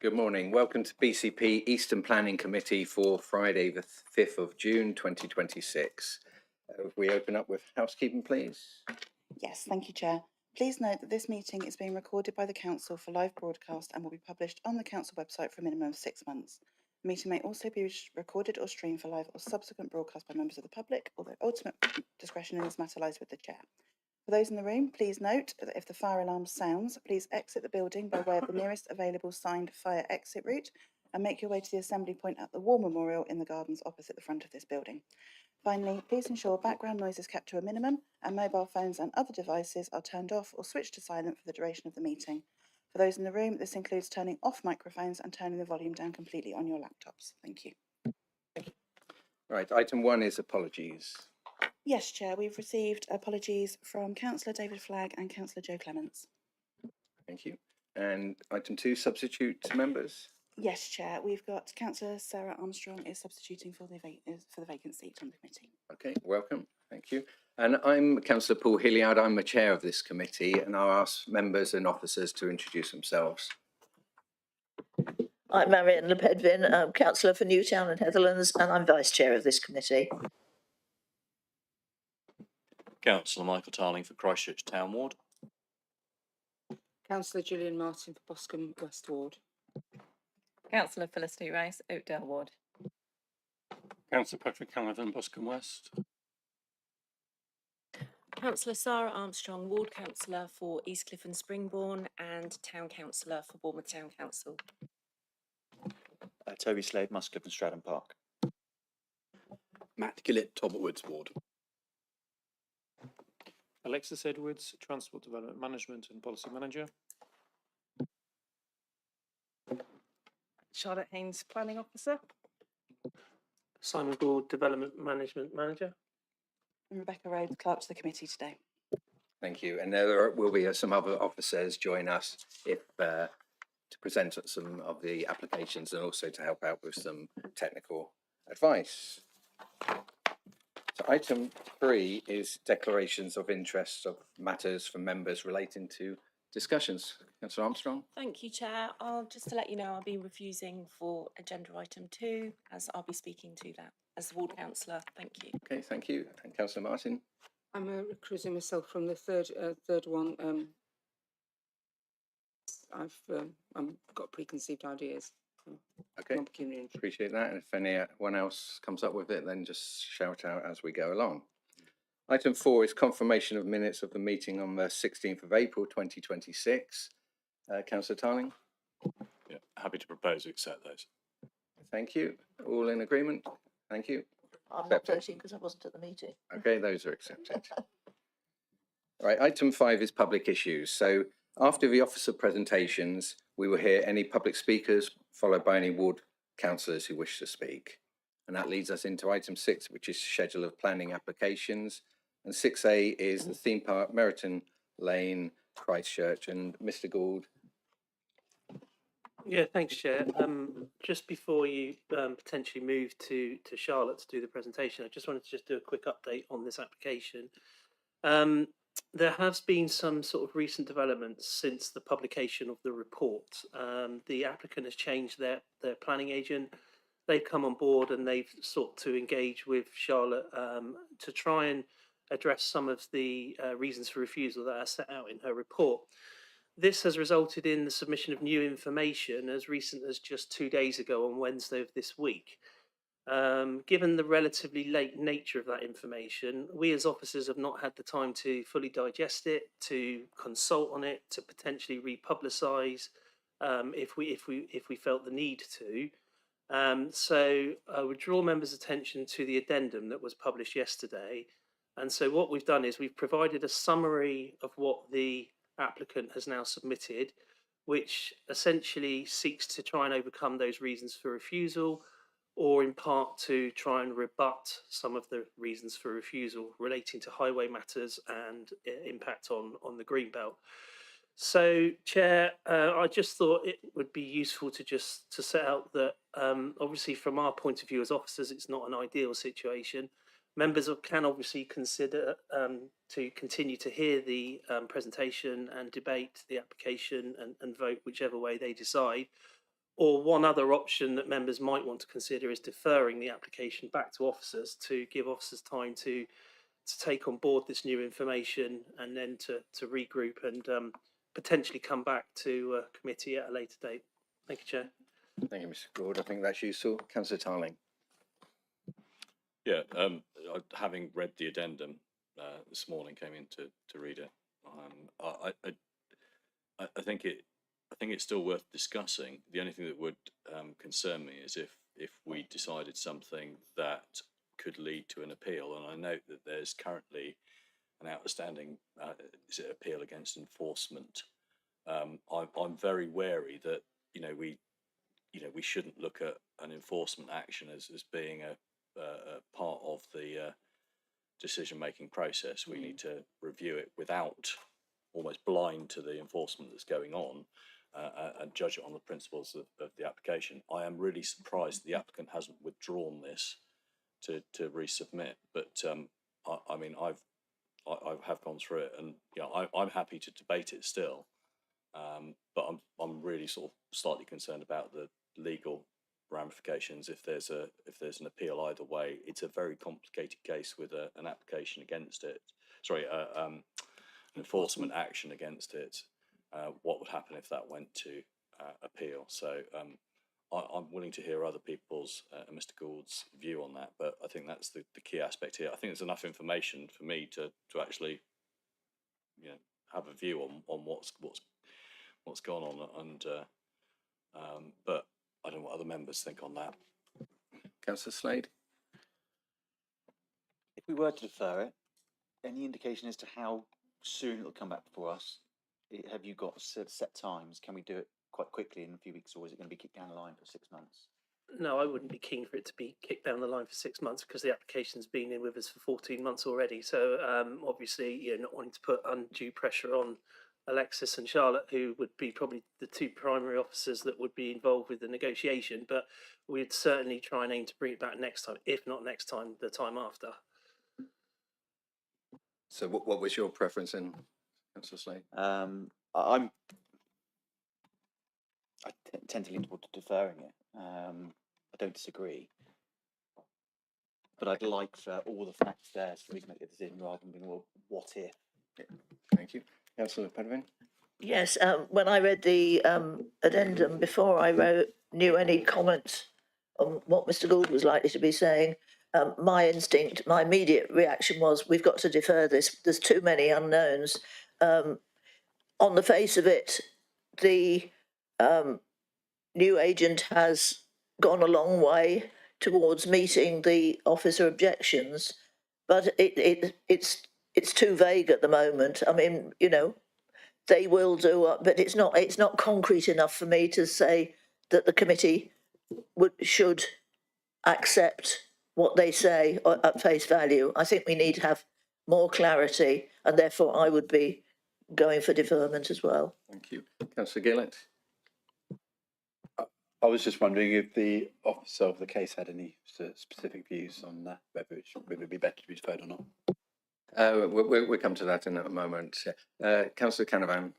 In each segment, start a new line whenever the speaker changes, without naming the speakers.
Good morning. Welcome to BCP Eastern Planning Committee for Friday, the 5th of June, 2026. If we open up with housekeeping, please.
Yes, thank you, Chair. Please note that this meeting is being recorded by the Council for live broadcast and will be published on the Council website for a minimum of 6 months. The meeting may also be recorded or streamed for live or subsequent broadcast by members of the public, although ultimate discretion in this matter lies with the Chair. For those in the room, please note that if the fire alarm sounds, please exit the building by way of the nearest available signed fire exit route and make your way to the assembly point at the War Memorial in the gardens opposite the front of this building. Finally, please ensure background noise is kept to a minimum and mobile phones and other devices are turned off or switched to silent for the duration of the meeting. For those in the room, this includes turning off microphones and turning the volume down completely on your laptops. Thank you.
Right, item 1 is apologies.
Yes, Chair, we've received apologies from Councillor David Flagg and Councillor Joe Clements.
Thank you. And item 2, substitute members.
Yes, Chair, we've got Councillor Sarah Armstrong is substituting for the vacant seat on the committee.
Okay, welcome. Thank you. And I'm Councillor Paul Hilliard. I'm the chair of this committee, and I'll ask members and officers to introduce themselves.
I'm Marion Lepedvin, I'm Councillor for Newtown and Heatherlands, and I'm Vice Chair of this committee.
Councillor Michael Tarling for Christchurch Town Ward.
Councillor Gillian Martin for Boscombe West Ward.
Councillor Felicity Rice, Oakdale Ward.
Councillor Patrick Canavan, Boscombe West.
Councillor Sarah Armstrong, Ward Councillor for Eastcliff and Springbourne and Town Councillor for Bournemouth Town Council.
Toby Slade, Muscliffe and Stratton Park.
Matt Gillett, Talbot Woods Ward.
Alexis Edwards, Transport Development Management and Policy Manager.
Charlotte Haynes, Planning Officer.
Simon Gould, Development Management Manager.
And Rebecca Rhodes, Clerk to the committee today.
Thank you. And there will be some other officers join us if to present some of the applications and also to help out with some technical advice. So item 3 is declarations of interest of matters from members relating to discussions. Councillor Armstrong.
Thank you, Chair. Just to let you know, I'll be refusing for agenda item 2 as I'll be speaking to that as the Ward Councillor. Thank you.
Okay, thank you. And Councillor Martin.
I'm recusing myself from the third one. I've got preconceived ideas.
Okay, appreciate that. And if anyone else comes up with it, then just shout out as we go along. Item 4 is confirmation of minutes of the meeting on the 16th of April 2026. Councillor Tarling.
Yeah, happy to propose to accept those.
Thank you. All in agreement? Thank you.
I'm not voting because I wasn't at the meeting.
Okay, those are accepted. Right, item 5 is public issues. So after the officer presentations, we will hear any public speakers, followed by any ward councillors who wish to speak. And that leads us into item 6, which is schedule of planning applications. And 6A is the theme park, Meriton Lane, Christchurch. And Mr. Gould.
Yeah, thanks, Chair. Just before you potentially move to Charlotte to do the presentation, I just wanted to do a quick update on this application. There has been some sort of recent developments since the publication of the report. The applicant has changed their planning agent. They've come on board and they've sought to engage with Charlotte to try and address some of the reasons for refusal that are set out in her report. This has resulted in the submission of new information as recent as just 2 days ago on Wednesday of this week. Given the relatively late nature of that information, we as officers have not had the time to fully digest it, to consult on it, to potentially republicise if we felt the need to. So I would draw members' attention to the addendum that was published yesterday. And so what we've done is we've provided a summary of what the applicant has now submitted, which essentially seeks to try and overcome those reasons for refusal, or in part to try and rebut some of the reasons for refusal relating to highway matters and impact on the Greenbelt. So, Chair, I just thought it would be useful to set out that obviously from our point of view as officers, it's not an ideal situation. Members can obviously consider to continue to hear the presentation and debate the application and vote whichever way they decide. Or one other option that members might want to consider is deferring the application back to officers to give officers time to take on board this new information and then to regroup and potentially come back to committee at a later date. Thank you, Chair.
Thank you, Mr. Gould. I think that's useful. Councillor Tarling.
Yeah, having read the addendum this morning, came in to read it. I think it's still worth discussing. The only thing that would concern me is if we decided something that could lead to an appeal. And I note that there's currently an outstanding appeal against enforcement. I'm very wary that we shouldn't look at an enforcement action as being a part of the decision-making process. We need to review it without almost blind to the enforcement that's going on and judge it on the principles of the application. I am really surprised the applicant hasn't withdrawn this to resubmit, but I mean I have gone through it, and I'm happy to debate it still, but I'm really sort of slightly concerned about the legal ramifications if there's an appeal either way. It's a very complicated case with an application against it. Sorry, an enforcement action against it. What would happen if that went to appeal? So I'm willing to hear other people's and Mr. Gould's view on that, but I think that's the key aspect here. I think there's enough information for me to actually have a view on what's gone on, and but I don't know what other members think on that.
Councillor Slade.
If we were to defer it, any indication as to how soon it'll come back before us? Have you got set times? Can we do it quite quickly in a few weeks, or is it going to be kicked down the line for 6 months?
No, I wouldn't be keen for it to be kicked down the line for 6 months because the application's been in with us for 14 months already. So obviously, not wanting to put undue pressure on Alexis and Charlotte, who would be probably the two primary officers that would be involved with the negotiation, but we'd certainly try and aim to bring it back next time, if not next time, the time after.
So what was your preference in, Councillor Slade?
I tend to lean toward deferring it. I don't disagree, but I'd like for all the facts there so we can make a decision rather than being, well, what if?
Thank you. Councillor Pedwin.
Yes, when I read the addendum before I knew any comments on what Mr. Gould was likely to be saying, my immediate reaction was, we've got to defer this. There's too many unknowns. On the face of it, the new agent has gone a long way towards meeting the officer objections, but it's too vague at the moment. I mean, they will do, but it's not concrete enough for me to say that the committee should accept what they say at face value. I think we need to have more clarity, and therefore I would be going for deferment as well.
Thank you. Councillor Gillett.
I was just wondering if the officer of the case had any specific views on whether it would be better to be deferred or not.
We'll come to that in a moment. Councillor Canavan.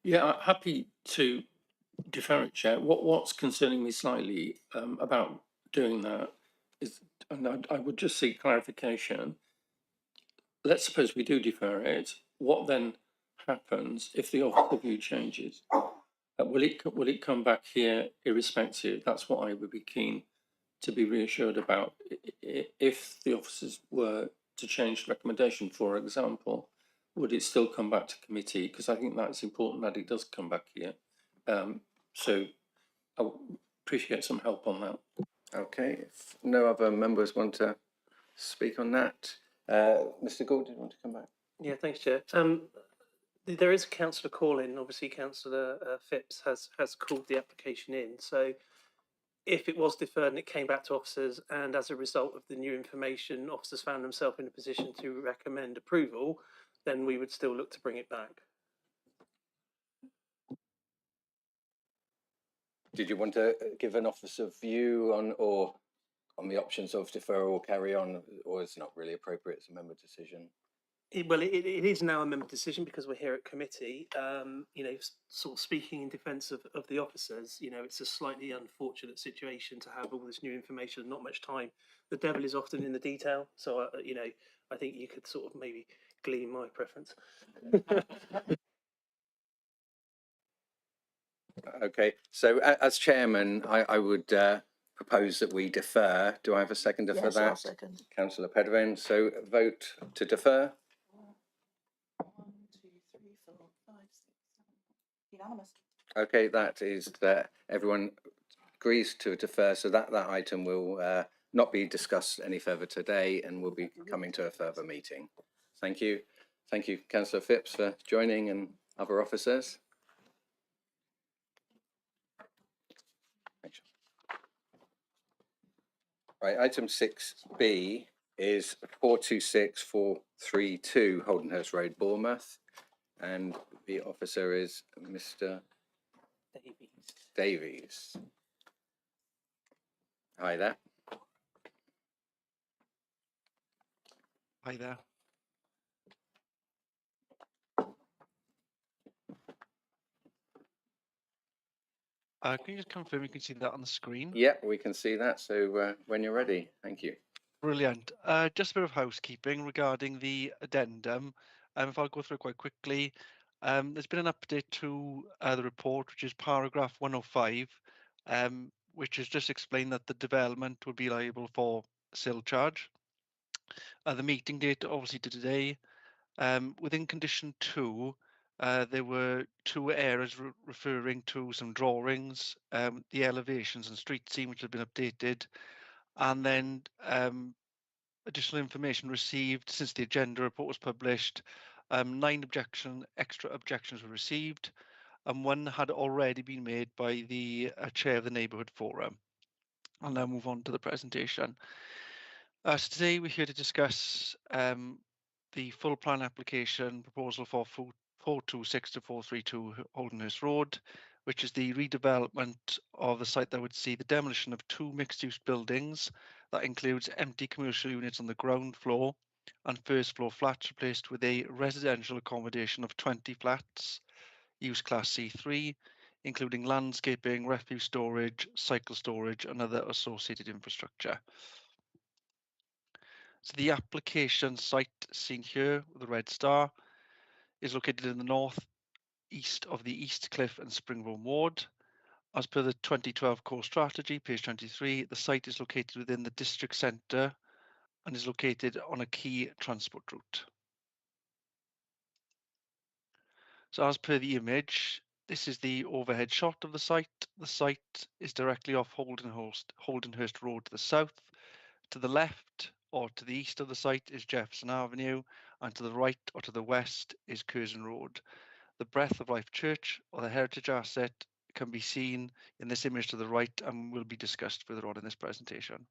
Yeah, happy to defer it, Chair. What's concerning me slightly about doing that is, and I would just seek clarification. Let's suppose we do defer it. What then happens if the officer view changes? Will it come back here irrespective? That's what I would be keen to be reassured about. If the officers were to change the recommendation, for example, would it still come back to committee? Because I think that's important that it does come back here. So I would appreciate some help on that.
Okay, if no other members want to speak on that. Mr. Gould, did you want to come back?
Yeah, thanks, Chair. There is a councillor call-in. Obviously, Councillor Phipps has called the application in. So if it was deferred and it came back to officers, and as a result of the new information, officers found themselves in a position to recommend approval, then we would still look to bring it back.
Did you want to give an officer view on the options of deferral or carry on, or is it not really appropriate? It's a member decision.
It is now a member decision because we're here at committee. Sort of speaking in defence of the officers, it's a slightly unfortunate situation to have all this new information and not much time. The devil is often in the detail, so I think you could sort of maybe glean my preference.
Okay, so as chairman, I would propose that we defer. Do I have a seconder for
Yes, I'll
that?
second.
Councillor Pedwin, so vote to defer.
1, 2, 3, 4, 5, 6, 7. Unanimous.
Okay, that is everyone agrees to defer, so that item will not be discussed any further today and will be coming to a further meeting. Thank you. Thank you, Councillor Phipps, for joining and other officers. Right, item 6B is 426432 Holdenhurst Road, Bournemouth, and the officer is Mr. Davies. Hi there.
Hi there. Can you just confirm you can see that on the screen?
Yeah, we can see that. So when you're ready, thank you.
Brilliant. Just a bit of housekeeping regarding the addendum. If I'll go through it quite quickly. There's been an update to the report, which is paragraph 105, which has just explained that the development will be liable for civil charge. The meeting date, obviously, to today. Within condition 2, there were 2 errors referring to some drawings, the elevations and street scene, which have been updated, and then additional information received since the agenda report was published. 9 extra objections were received, and 1 had already been made by the chair of the neighbourhood forum. I'll now move on to the presentation. So today we're here to discuss the full plan application proposal for 426 to 432 Holdenhurst Road, which is the redevelopment of the site that would see the demolition of 2 mixed-use buildings. That includes empty commercial units on the ground floor and first floor flats replaced with a residential accommodation of 20 flats, use class C3, including landscaping, refuse storage, cycle storage and other associated infrastructure. So the application site seen here with the red star is located in the north east of the East Cliff and Springbourne ward. As per the 2012 core strategy, page 23, the site is located within the district centre and is located on a key transport route. So as per the image, this is the overhead shot of the site. The site is directly off Holdenhurst Road to the south. To the left or to the east of the site is Jefferson Avenue, and to the right or to the west is Curzon Road. The Breath of Life Church, or the heritage asset, can be seen in this image to the right and will be discussed further on in this presentation.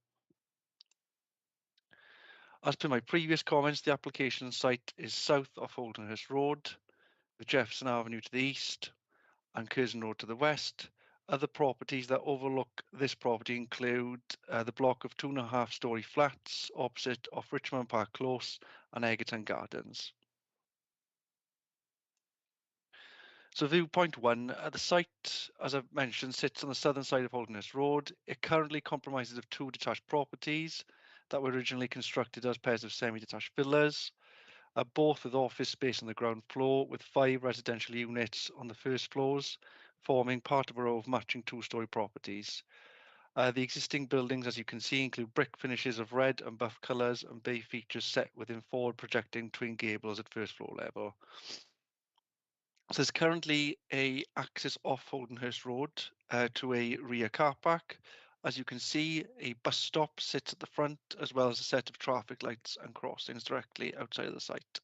As per my previous comments, the application site is south of Holdenhurst Road, with Jefferson Avenue to the east and Curzon Road to the west. Other properties that overlook this property include the block of 2.5-storey flats opposite of Richmond Park Close and Egerton Gardens. So viewpoint 1, the site, as I've mentioned, sits on the southern side of Holdenhurst Road. It currently comprises of 2 detached properties that were originally constructed as pairs of semi-detached villas, both with office space on the ground floor with 5 residential units on the first floors, forming part of a row of matching 2-storey properties. The existing buildings, as you can see, include brick finishes of red and buff colours and bay features set within forward projecting twin gables at first floor level. So there's currently a access off Holdenhurst Road to a rear car park. As you can see, a bus stop sits at the front, as well as a set of traffic lights and crossings directly outside of the site.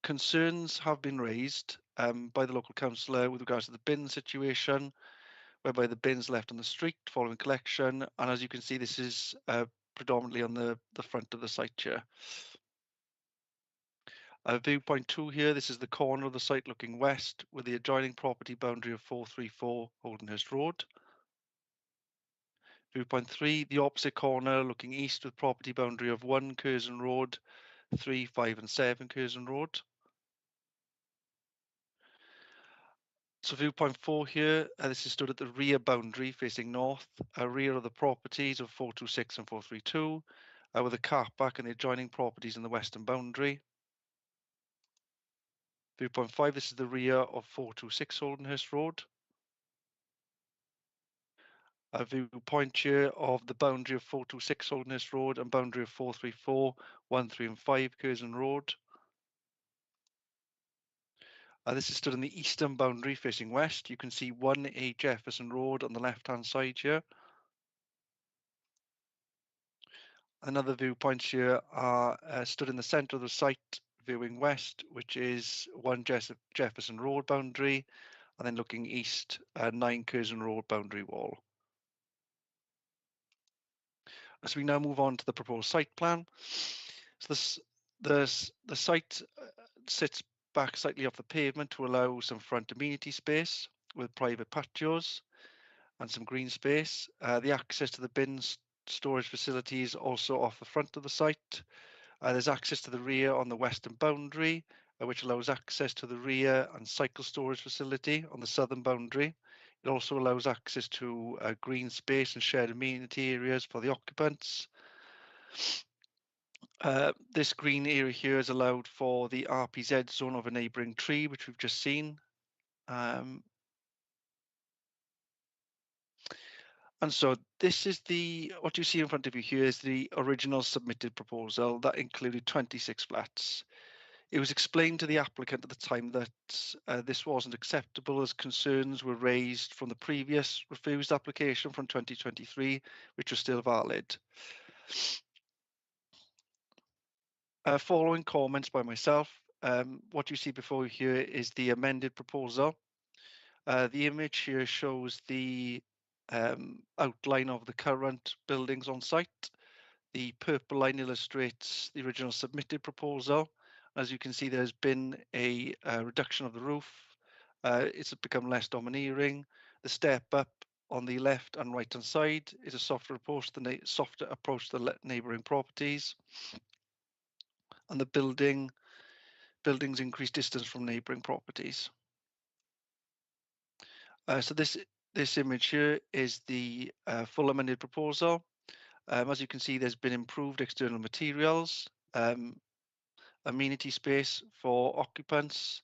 Concerns have been raised by the local councillor with regards to the bin situation, whereby the bins left on the street following collection. And as you can see, this is predominantly on the front of the site here. Viewpoint 2 here, this is the corner of the site looking west with the adjoining property boundary of 434 Holdenhurst Road. Viewpoint 3, the opposite corner looking east with property boundary of 1 Curzon Road 3, 5 and 7 Curzon Road. So viewpoint 4 here, this is stood at the rear boundary facing north, rear of the properties of 426 and 432, with a car park and the adjoining properties in the western boundary. Viewpoint 5, this is the rear of 426 Holdenhurst Road. A viewpoint here of the boundary of 426 Holdenhurst Road and boundary of 434, 1, 3 and 5 Curzon Road. This is stood on the eastern boundary facing west. You can see 1A Jefferson Road on the left-hand side here. Another viewpoints here are stood in the centre of the site, viewing west, which is 1 Jefferson Road boundary, and then looking east, 9 Curzon Road boundary wall. So we now move on to the proposed site plan. So the site sits back slightly off the pavement to allow some front amenity space with private patios and some green space. The access to the bins storage facilities also off the front of the site. There's access to the rear on the western boundary, which allows access to the rear and cycle storage facility on the southern boundary. It also allows access to green space and shared amenity areas for the occupants. This green area here is allowed for the RPZ zone of a neighbouring tree, which we've just seen. And so this is what you see in front of you here is the original submitted proposal that included 26 flats. It was explained to the applicant at the time that this wasn't acceptable as concerns were raised from the previous refused application from 2023, which was still valid. Following comments by myself, what you see before you here is the amended proposal. The image here shows the outline of the current buildings on site. The purple line illustrates the original submitted proposal. As you can see, there's been a reduction of the roof. It's become less domineering. The step up on the left and right hand side is a softer approach to the neighbouring properties. And the buildings increase distance from neighbouring properties. So this image here is the full amended proposal. As you can see, there's been improved external materials, amenity space for occupants.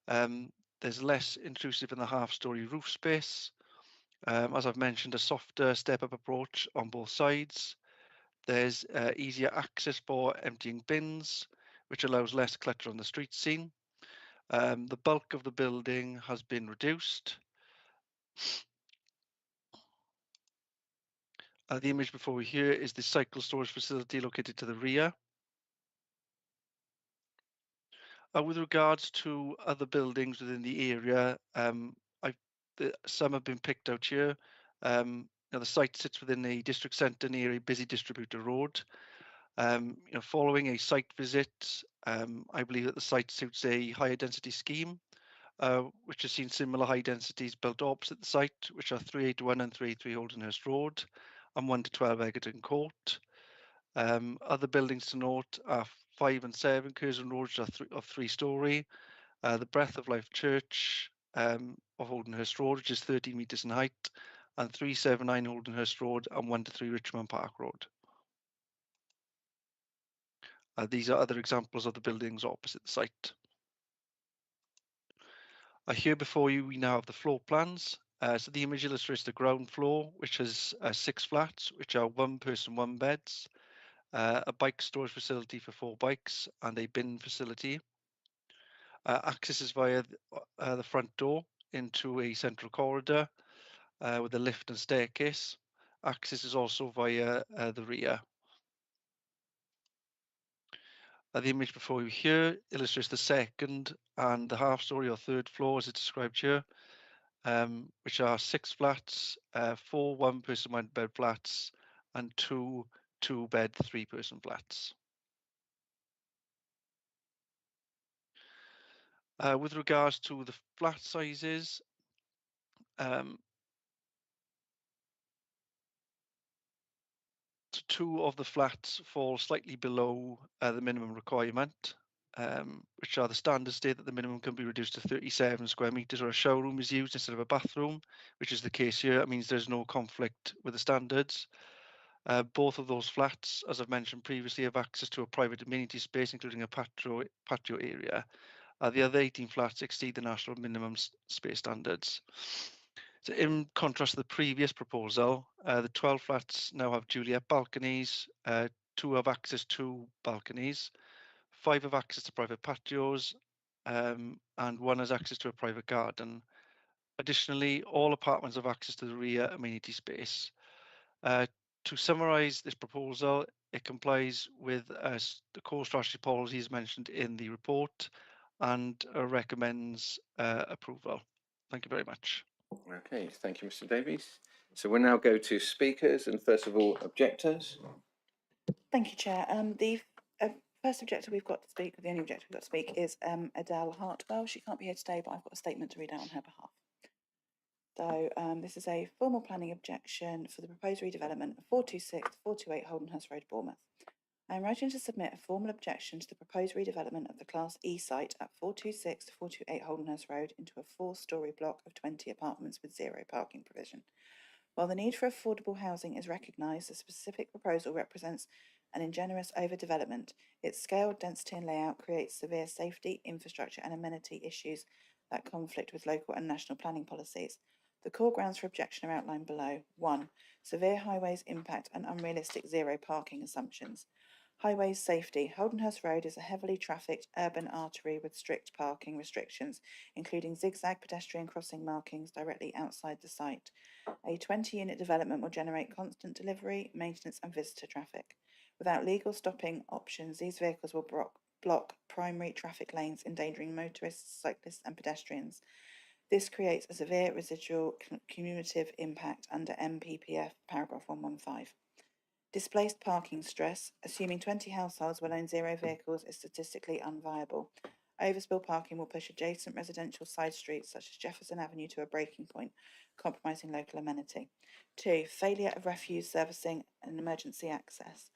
There's less intrusive in the half-storey roof space. As I've mentioned, a softer step-up approach on both sides. There's easier access for emptying bins, which allows less clutter on the street scene. The bulk of the building has been reduced. The image before you here is the cycle storage facility located to the rear. With regards to other buildings within the area, some have been picked out here. The site sits within a district centre near a busy distributor road. Following a site visit, I believe that the site suits a higher density scheme, which has seen similar high densities built opposite the site, which are 381 and 383 Holdenhurst Road and 1 to 12 Egerton Court. Other buildings to note are 5 and 7 Curzon Road, which are of 3-storey. The Breath of Life Church of Holdenhurst Road, which is 13 metres in height, and 379 Holdenhurst Road and 1 to 3 Richmond Park Road. These are other examples of the buildings opposite the site. Here before you, we now have the floor plans. So the image illustrates the ground floor, which has 6 flats, which are 1-person, 1-beds, a bike storage facility for 4 bikes, and a bin facility. Access is via the front door into a central corridor with a lift and staircase. Access is also via the rear. The image before you here illustrates the second and the half-storey or third floor as it's described here, which are 6 flats, 4 1-person, 1-bed flats, and 2 2-bed, 3-person flats. With regards to the flat sizes, two of the flats fall slightly below the minimum requirement, which are the standards state that the minimum can be reduced to 37 square metres or a shower room is used instead of a bathroom, which is the case here. That means there's no conflict with the standards. Both of those flats, as I've mentioned previously, have access to a private amenity space, including a patio area. The other 18 flats exceed the national minimum space standards. So in contrast to the previous proposal, the 12 flats now have Juliet balconies, 2 have access to balconies, 5 have access to private patios, and 1 has access to a private garden. Additionally, all apartments have access to the rear amenity space. To summarise this proposal, it complies with the core strategy policies mentioned in the report and recommends approval. Thank you very much.
Okay, thank you, Mr. Davies. So we'll now go to speakers, and first of all, objectors.
Thank you, Chair. The first objector we've got to speak, the only objector we've got to speak, is Adele Hartwell. She can't be here today, but I've got a statement to read out on her behalf. So this is a formal planning objection for the proposed redevelopment of 426 428 Holdenhurst Road, Bournemouth. I am writing to submit a formal objection to the proposed redevelopment of the Class E site at 426 428 Holdenhurst Road into a 4-storey block of 20 apartments with 0 parking provision. While the need for affordable housing is recognised, the specific proposal represents an ingenuous overdevelopment. Its scale, density and layout creates severe safety, infrastructure and amenity issues that conflict with local and national planning policies. The core grounds for objection are outlined below. 1. Severe highways impact and unrealistic 0 parking assumptions. Highways safety. Holdenhurst Road is a heavily trafficked urban artery with strict parking restrictions, including zigzag pedestrian crossing markings directly outside the site. A 20-unit development will generate constant delivery, maintenance and visitor traffic. Without legal stopping options, these vehicles will block primary traffic lanes, endangering motorists, cyclists and pedestrians. This creates a severe residual cumulative impact under MPPF paragraph 115. Displaced parking stress. Assuming 20 households will own 0 vehicles is statistically unviable. Overspill parking will push adjacent residential side streets such as Jefferson Avenue to a breaking point, compromising local amenity. 2. Failure of refuse servicing and emergency access.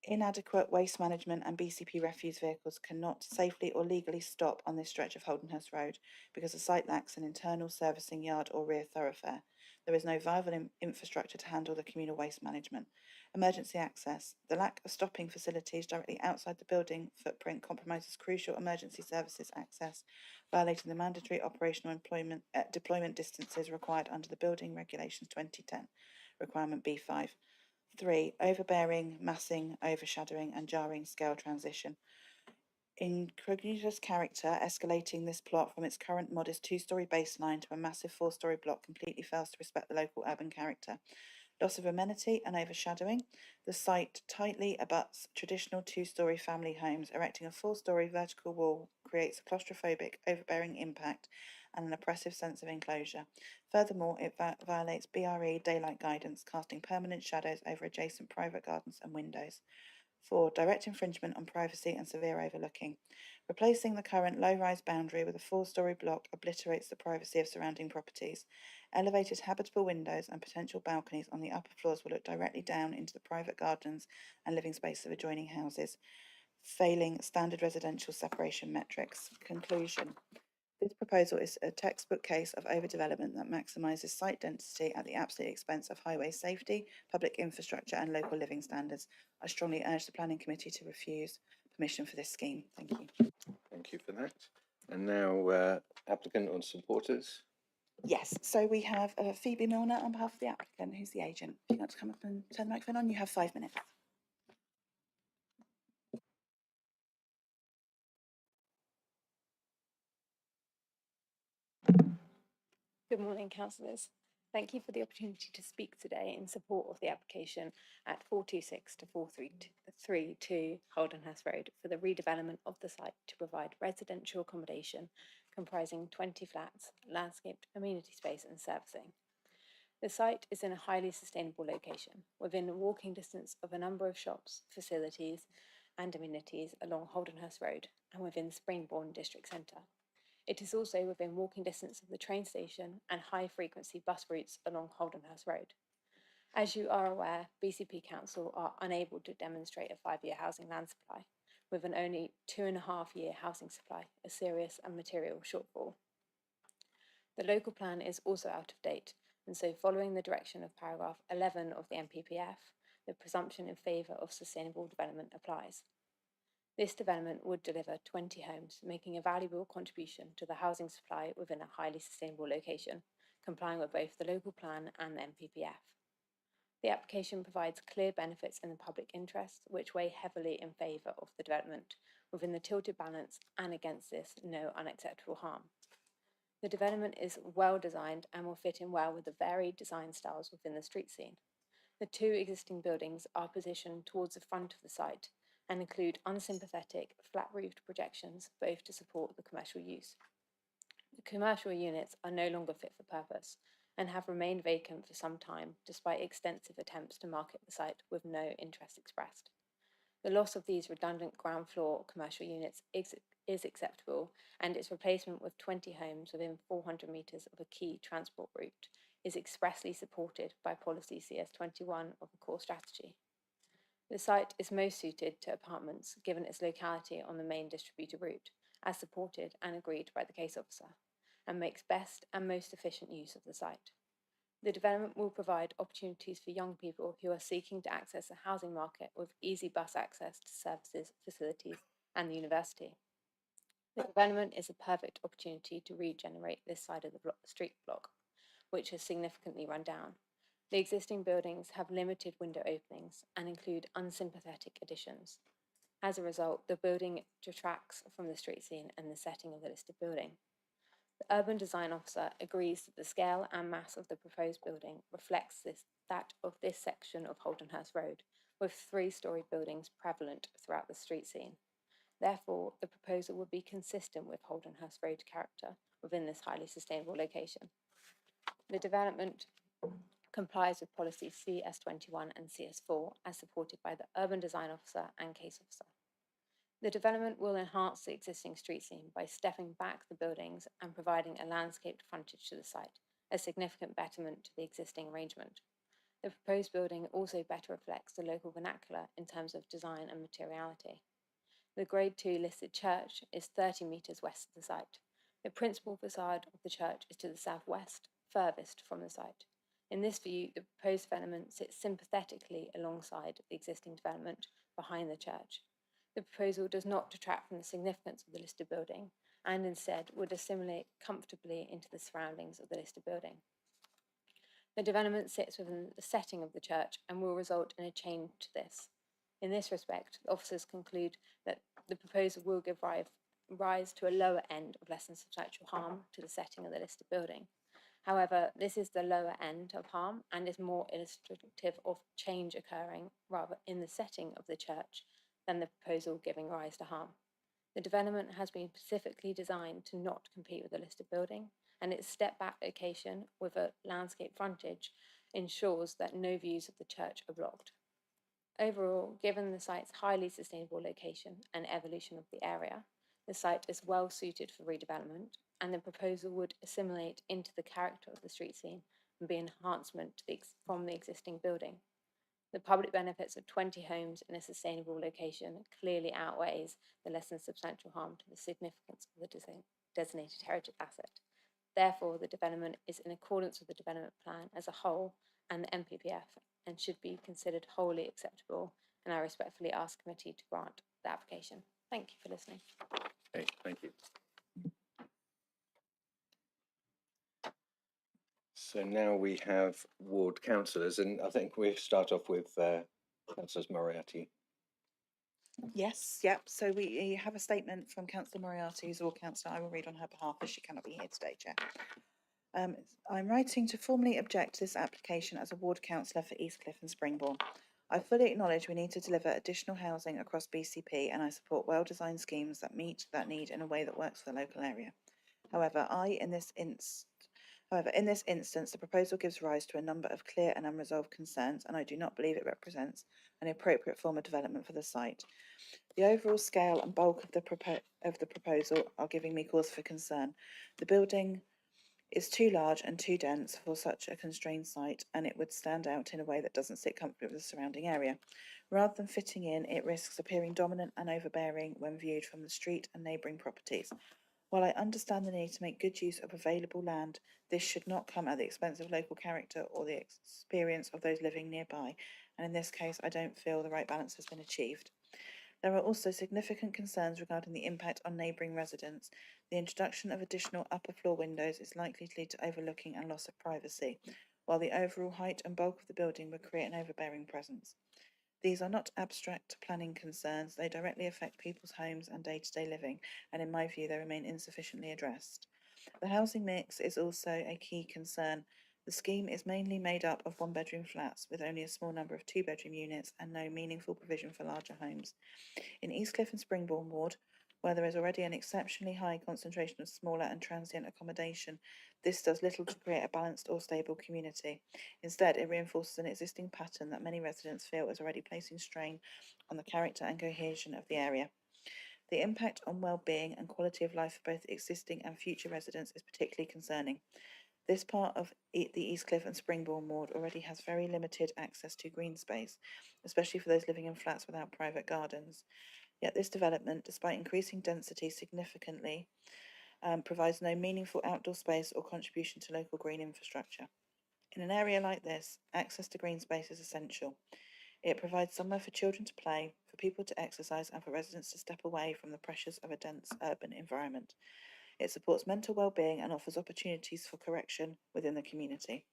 Inadequate waste management and BCP refuse vehicles cannot safely or legally stop on this stretch of Holdenhurst Road because the site lacks an internal servicing yard or rear thoroughfare. There is no viable infrastructure to handle the communal waste management. Emergency access. The lack of stopping facilities directly outside the building footprint compromises crucial emergency services access, violating the mandatory operational deployment distances required under the Building Regulations 2010, requirement B5. 3. Overbearing, massing, overshadowing and jarring scale transition. Incongruous character, escalating this plot from its current modest 2-storey baseline to a massive 4-storey block completely fails to respect the local urban character. Loss of amenity and overshadowing. The site tightly abuts traditional 2-storey family homes. Erecting a 4-storey vertical wall creates a claustrophobic, overbearing impact and an oppressive sense of enclosure. Furthermore, it violates BRE daylight guidance, casting permanent shadows over adjacent private gardens and windows. 4. Direct infringement on privacy and severe overlooking. Replacing the current low-rise boundary with a 4-storey block obliterates the privacy of surrounding properties. Elevated habitable windows and potential balconies on the upper floors will look directly down into the private gardens and living space of adjoining houses, failing standard residential separation metrics. Conclusion. This proposal is a textbook case of overdevelopment that maximises site density at the absolute expense of highway safety, public infrastructure and local living standards. I strongly urge the Planning Committee to refuse permission for this scheme. Thank you.
Thank you for that. And now, applicant or supporters.
Yes, so we have Phoebe Milner on behalf of the applicant, who's the agent. If you'd like to come up and turn the microphone on, you have 5 minutes.
Good morning, councillors. Thank you for the opportunity to speak today in support of the application at 426 to 432 Holdenhurst Road for the redevelopment of the site to provide residential accommodation comprising 20 flats, landscaped amenity space and servicing. The site is in a highly sustainable location, within walking distance of a number of shops, facilities and amenities along Holdenhurst Road and within Springbourne District Centre. It is also within walking distance of the train station and high-frequency bus routes along Holdenhurst Road. As you are aware, BCP Council are unable to demonstrate a 5-year housing land supply, with an only 2.5-year housing supply, a serious and material shortfall. The local plan is also out of date, and so following the direction of paragraph 11 of the NPPF, the presumption in favour of sustainable development applies. This development would deliver 20 homes, making a valuable contribution to the housing supply within a highly sustainable location, complying with both the local plan and the NPPF. The application provides clear benefits in the public interest, which weigh heavily in favour of the development, within the tilted balance, and against this, no unacceptable harm. The development is well designed and will fit in well with the varied design styles within the street scene. The 2 existing buildings are positioned towards the front of the site and include unsympathetic, flat-roofed projections, both to support the commercial use. The commercial units are no longer fit for purpose and have remained vacant for some time, despite extensive attempts to market the site with no interest expressed. The loss of these redundant ground floor commercial units is acceptable, and its replacement with 20 homes within 400 metres of a key transport route is expressly supported by policy CS21 of the core strategy. The site is most suited to apartments given its locality on the main distributor route, as supported and agreed by the case officer, and makes best and most efficient use of the site. The development will provide opportunities for young people who are seeking to access the housing market with easy bus access to services, facilities, and the university. The development is a perfect opportunity to regenerate this side of the street block, which has significantly run down. The existing buildings have limited window openings and include unsympathetic additions. As a result, the building detracts from the street scene and the setting of the listed building. The urban design officer agrees that the scale and mass of the proposed building reflects that of this section of Holdenhurst Road, with 3-storey buildings prevalent throughout the street scene. Therefore, the proposal would be consistent with Holdenhurst Road character within this highly sustainable location. The development complies with policies CS21 and CS4 as supported by the urban design officer and case officer. The development will enhance the existing street scene by stepping back the buildings and providing a landscaped frontage to the site, a significant betterment to the existing arrangement. The proposed building also better reflects the local vernacular in terms of design and materiality. The Grade 2 listed church is 30 metres west of the site. The principal facade of the church is to the southwest, furthest from the site. In this view, the proposed development sits sympathetically alongside the existing development behind the church. The proposal does not detract from the significance of the listed building and instead would assimilate comfortably into the surroundings of the listed building. The development sits within the setting of the church and will result in a change to this. In this respect, the officers conclude that the proposal will give rise to a lower end of less than substantial harm to the setting of the listed building. However, this is the lower end of harm and is more illustrative of change occurring rather in the setting of the church than the proposal giving rise to harm. The development has been specifically designed to not compete with the listed building, and its step-back location with a landscape frontage ensures that no views of the church are blocked. Overall, given the site's highly sustainable location and evolution of the area, the site is well suited for redevelopment, and the proposal would assimilate into the character of the street scene and be an enhancement from the existing building. The public benefits of 20 homes in a sustainable location clearly outweighs the less than substantial harm to the significance of the designated heritage asset. Therefore, the development is in accordance with the development plan as a whole and the NPPF and should be considered wholly acceptable, and I respectfully ask committee to grant the application. Thank you for listening.
Okay, thank you. So now we have ward councillors, and I think we start off with councillors Moriarty.
Yes, yep. So we have a statement from Councillor Moriarty, who's all councillor. I will read on her behalf as she cannot be here today, Chair. I'm writing to formally object to this application as a ward councillor for Eastcliff and Springbourne. I fully acknowledge we need to deliver additional housing across BCP, and I support well-designed schemes that meet that need in a way that works for the local area. However, in this instance, the proposal gives rise to a number of clear and unresolved concerns, and I do not believe it represents an appropriate form of development for the site. The overall scale and bulk of the proposal are giving me cause for concern. The building is too large and too dense for such a constrained site, and it would stand out in a way that doesn't sit comfortably with the surrounding area. Rather than fitting in, it risks appearing dominant and overbearing when viewed from the street and neighbouring properties. While I understand the need to make good use of available land, this should not come at the expense of local character or the experience of those living nearby, and in this case, I don't feel the right balance has been achieved. There are also significant concerns regarding the impact on neighbouring residents. The introduction of additional upper floor windows is likely to lead to overlooking and loss of privacy, while the overall height and bulk of the building would create an overbearing presence. These are not abstract planning concerns, they directly affect people's homes and day-to-day living, and in my view they remain insufficiently addressed. The housing mix is also a key concern. The scheme is mainly made up of one-bedroom flats with only a small number of two-bedroom units and no meaningful provision for larger homes. In Eastcliff and Springbourne Ward, where there is already an exceptionally high concentration of smaller and transient accommodation, this does little to create a balanced or stable community. Instead, it reinforces an existing pattern that many residents feel is already placing strain on the character and cohesion of the area. The impact on well-being and quality of life for both existing and future residents is particularly concerning. This part of the Eastcliff and Springbourne ward already has very limited access to green space, especially for those living in flats without private gardens. Yet this development, despite increasing density significantly, provides no meaningful outdoor space or contribution to local green infrastructure. In an area like this, access to green space is essential. It provides somewhere for children to play, for people to exercise, and for residents to step away from the pressures of a dense urban environment. It supports mental well-being and offers opportunities for correction within the community.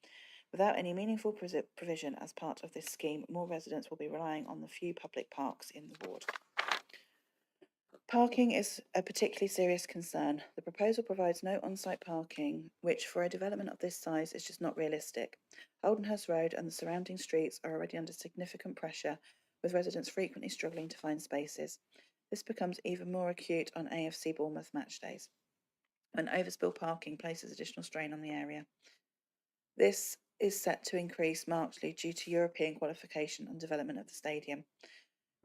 Without any meaningful provision as part of this scheme, more residents will be relying on the few public parks in the ward. Parking is a particularly serious concern. The proposal provides no on-site parking, which for a development of this size is just not realistic. Holdenhurst Road and the surrounding streets are already under significant pressure, with residents frequently struggling to find spaces. This becomes even more acute on AFC Bournemouth match days, when overspill parking places additional strain on the area. This is set to increase markedly due to European qualification and development of the stadium.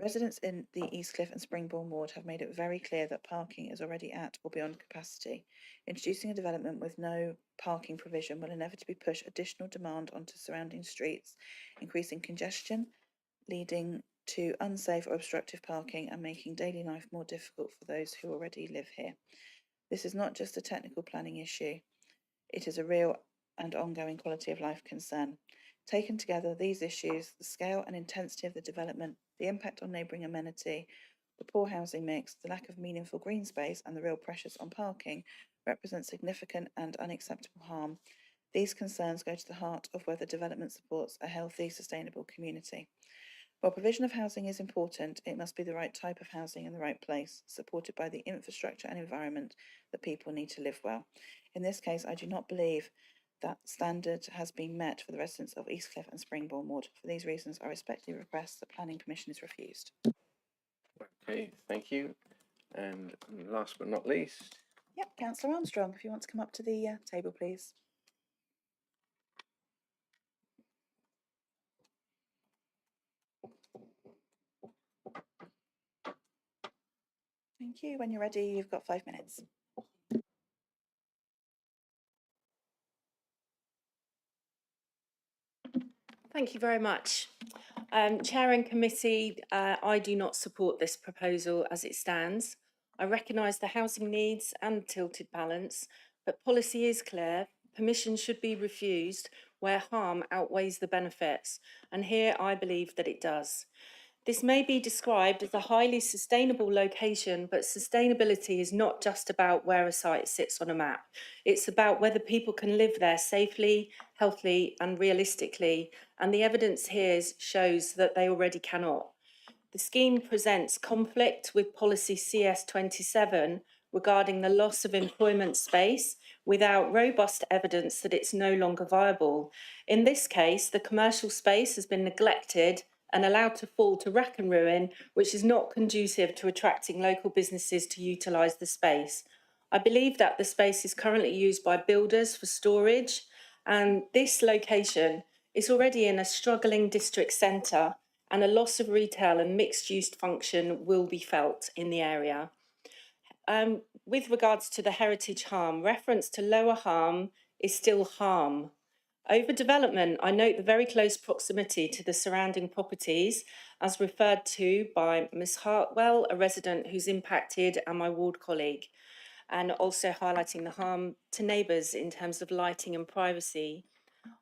Residents in the Eastcliff and Springbourne ward have made it very clear that parking is already at or beyond capacity. Introducing a development with no parking provision will inevitably push additional demand onto surrounding streets, increasing congestion, leading to unsafe or obstructive parking and making daily life more difficult for those who already live here. This is not just a technical planning issue, it is a real and ongoing quality of life concern. Taken together, these issues, the scale and intensity of the development, the impact on neighbouring amenity, the poor housing mix, the lack of meaningful green space, and the real pressures on parking, represent significant and unacceptable harm. These concerns go to the heart of whether development supports a healthy, sustainable community. While provision of housing is important, it must be the right type of housing in the right place, supported by the infrastructure and environment that people need to live well. In this case, I do not believe that standard has been met for the residents of Eastcliff and Springbourne ward. For these reasons, I respectfully request that planning permission is refused.
Okay, thank you. And last but not least.
Yep, Councillor Armstrong, if you want to come up to the table, please. Thank you. When you're ready, you've got 5 minutes.
Thank you very much. Chair and committee, I do not support this proposal as it stands. I recognise the housing needs and tilted balance, but policy is clear. Permission should be refused where harm outweighs the benefits, and here I believe that it does. This may be described as a highly sustainable location, but sustainability is not just about where a site sits on a map. It's about whether people can live there safely, healthily, and realistically, and the evidence here shows that they already cannot. The scheme presents conflict with policy CS27 regarding the loss of employment space without robust evidence that it's no longer viable. In this case, the commercial space has been neglected and allowed to fall to rack and ruin, which is not conducive to attracting local businesses to utilise the space. I believe that the space is currently used by builders for storage, and this location is already in a struggling district centre, and a loss of retail and mixed-use function will be felt in the area. With regards to the heritage harm, reference to lower harm is still harm. Overdevelopment, I note the very close proximity to the surrounding properties, as referred to by Ms Hartwell, a resident who's impacted, and my ward colleague, and also highlighting the harm to neighbours in terms of lighting and privacy.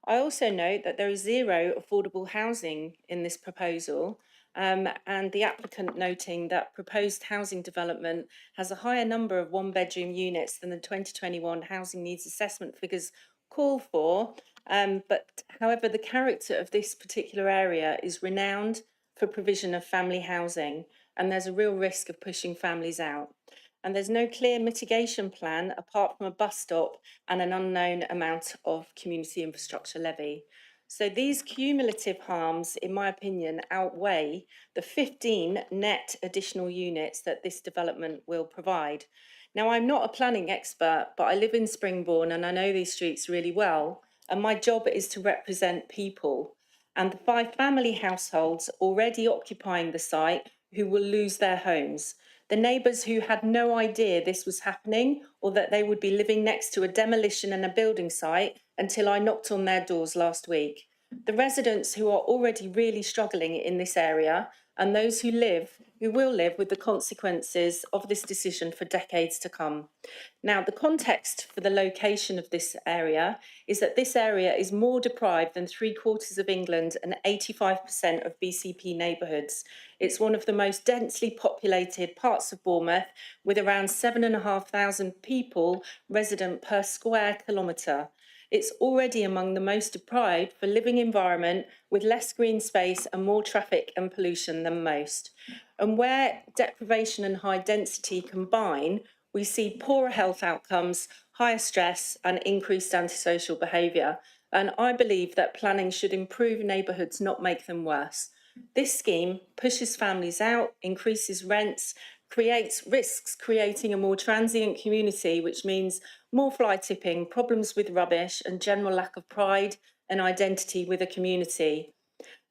I also note that there is zero affordable housing in this proposal, and the applicant noting that proposed housing development has a higher number of one-bedroom units than the 2021 housing needs assessment figures call for. But however, the character of this particular area is renowned for provision of family housing, and there's a real risk of pushing families out. And there's no clear mitigation plan apart from a bus stop and an unknown amount of community infrastructure levy. So these cumulative harms, in my opinion, outweigh the 15 net additional units that this development will provide. Now, I'm not a planning expert, but I live in Springbourne and I know these streets really well. And my job is to represent people. And the 5 family households already occupying the site who will lose their homes. The neighbours who had no idea this was happening or that they would be living next to a demolition and a building site until I knocked on their doors last week. The residents who are already really struggling in this area, and those who will live with the consequences of this decision for decades to come. Now, the context for the location of this area is that this area is more deprived than 3/4 of England and 85% of BCP neighbourhoods. It's one of the most densely populated parts of Bournemouth, with around 7,500 people resident per square kilometre. It's already among the most deprived for living environment, with less green space and more traffic and pollution than most. And where deprivation and high density combine, we see poorer health outcomes, higher stress and increased antisocial behaviour. And I believe that planning should improve neighbourhoods, not make them worse. This scheme pushes families out, increases rents, creates risks, creating a more transient community, which means more fly tipping, problems with rubbish and general lack of pride and identity with a community.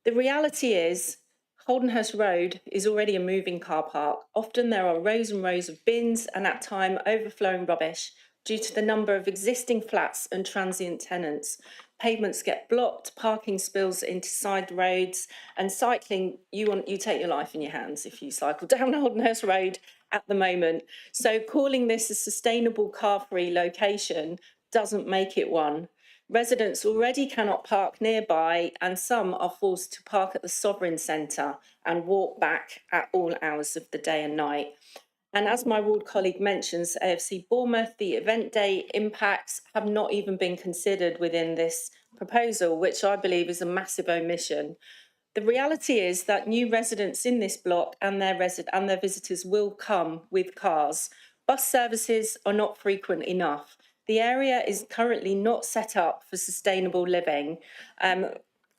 The reality is, Holdenhurst Road is already a moving car park. Often there are rows and rows of bins and at times overflowing rubbish due to the number of existing flats and transient tenants. Pavements get blocked, parking spills into side roads, and cycling, you take your life in your hands if you cycle down Holdenhurst Road at the moment. So calling this a sustainable car-free location doesn't make it one. Residents already cannot park nearby, and some are forced to park at the Sovereign Centre and walk back at all hours of the day and night. And as my ward colleague mentions, AFC Bournemouth, the event day impacts have not even been considered within this proposal, which I believe is a massive omission. The reality is that new residents in this block and their visitors will come with cars. Bus services are not frequent enough. The area is currently not set up for sustainable living.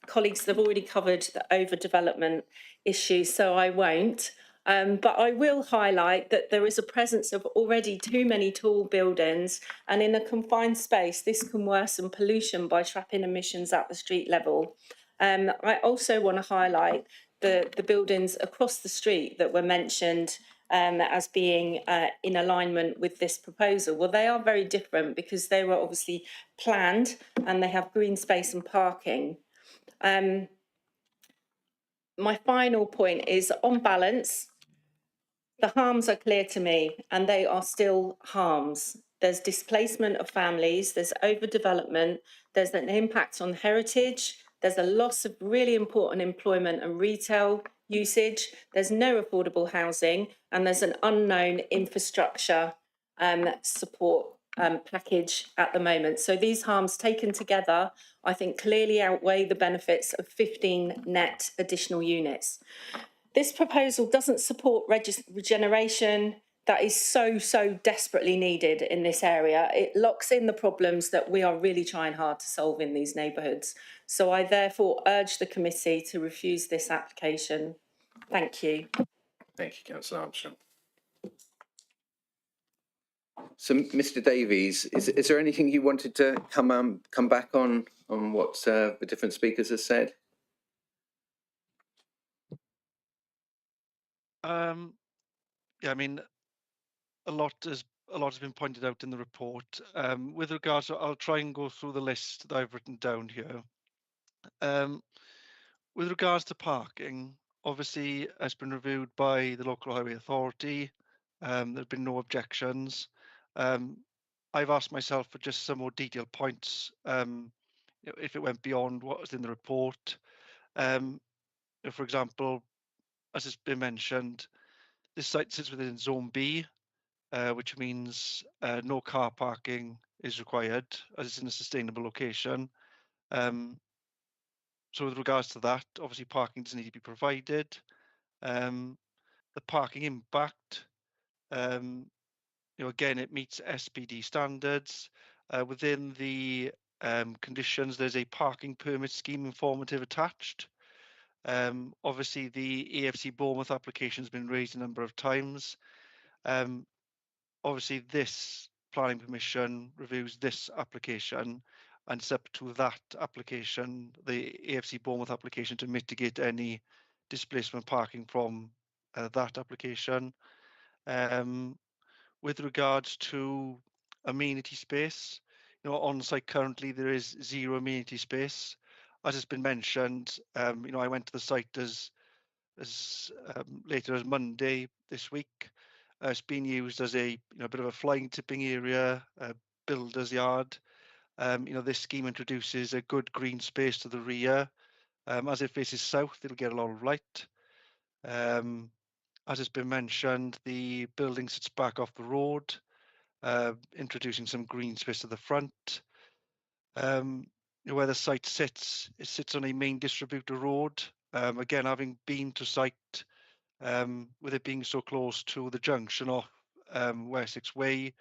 Colleagues have already covered the overdevelopment issue, so I won't. But I will highlight that there is a presence of already too many tall buildings, and in a confined space, this can worsen pollution by trapping emissions at the street level. I also want to highlight the buildings across the street that were mentioned as being in alignment with this proposal. Well, they are very different because they were obviously planned and they have green space and parking. My final point is, on balance, the harms are clear to me and they are still harms. There's displacement of families, there's overdevelopment, there's an impact on heritage, there's a loss of really important employment and retail usage, there's no affordable housing, and there's an unknown infrastructure support package at the moment. So these harms taken together, I think, clearly outweigh the benefits of 15 net additional units. This proposal doesn't support regeneration that is so desperately needed in this area. It locks in the problems that we are really trying hard to solve in these neighbourhoods. So I therefore urge the committee to refuse this application. Thank you.
Thank you, Councillor Armstrong. So, Mr Davies, is there anything you wanted to come back on what the different speakers have said?
Yeah, I mean, a lot has a lot has been pointed out in the report. With regards to, I'll try and go through the list that I've written down here. With regards to parking, obviously it's been reviewed by the local highway authority. There have been no objections. I've asked myself for just some more detailed points, if it went beyond what was in the report. For example, as has been mentioned, this site sits within Zone B, which means no car parking is required as it's in a sustainable location. So with regards to that, obviously parking does need to be provided. The parking impact, again, it meets SPD standards. Within the conditions, there's a parking permit scheme informative attached. Obviously, the AFC Bournemouth application has been raised a number of times. Obviously, this planning permission reviews this application, and it's up to that application, the AFC Bournemouth application, to mitigate any displacement parking from that application. With regards to amenity space, on site currently there is 0 amenity space. As has been mentioned, I went to the site as later as Monday this week. It's been used as a bit of a flying tipping area, builder's yard. This scheme introduces a good green space to the rear. As it faces south, it'll get a lot of light. As has been mentioned, the building sits back off the road, introducing some green space to the front. Where the site sits, it sits on a main distributor road. Again, having been to site, with it being so close to the junction of Wessex Way,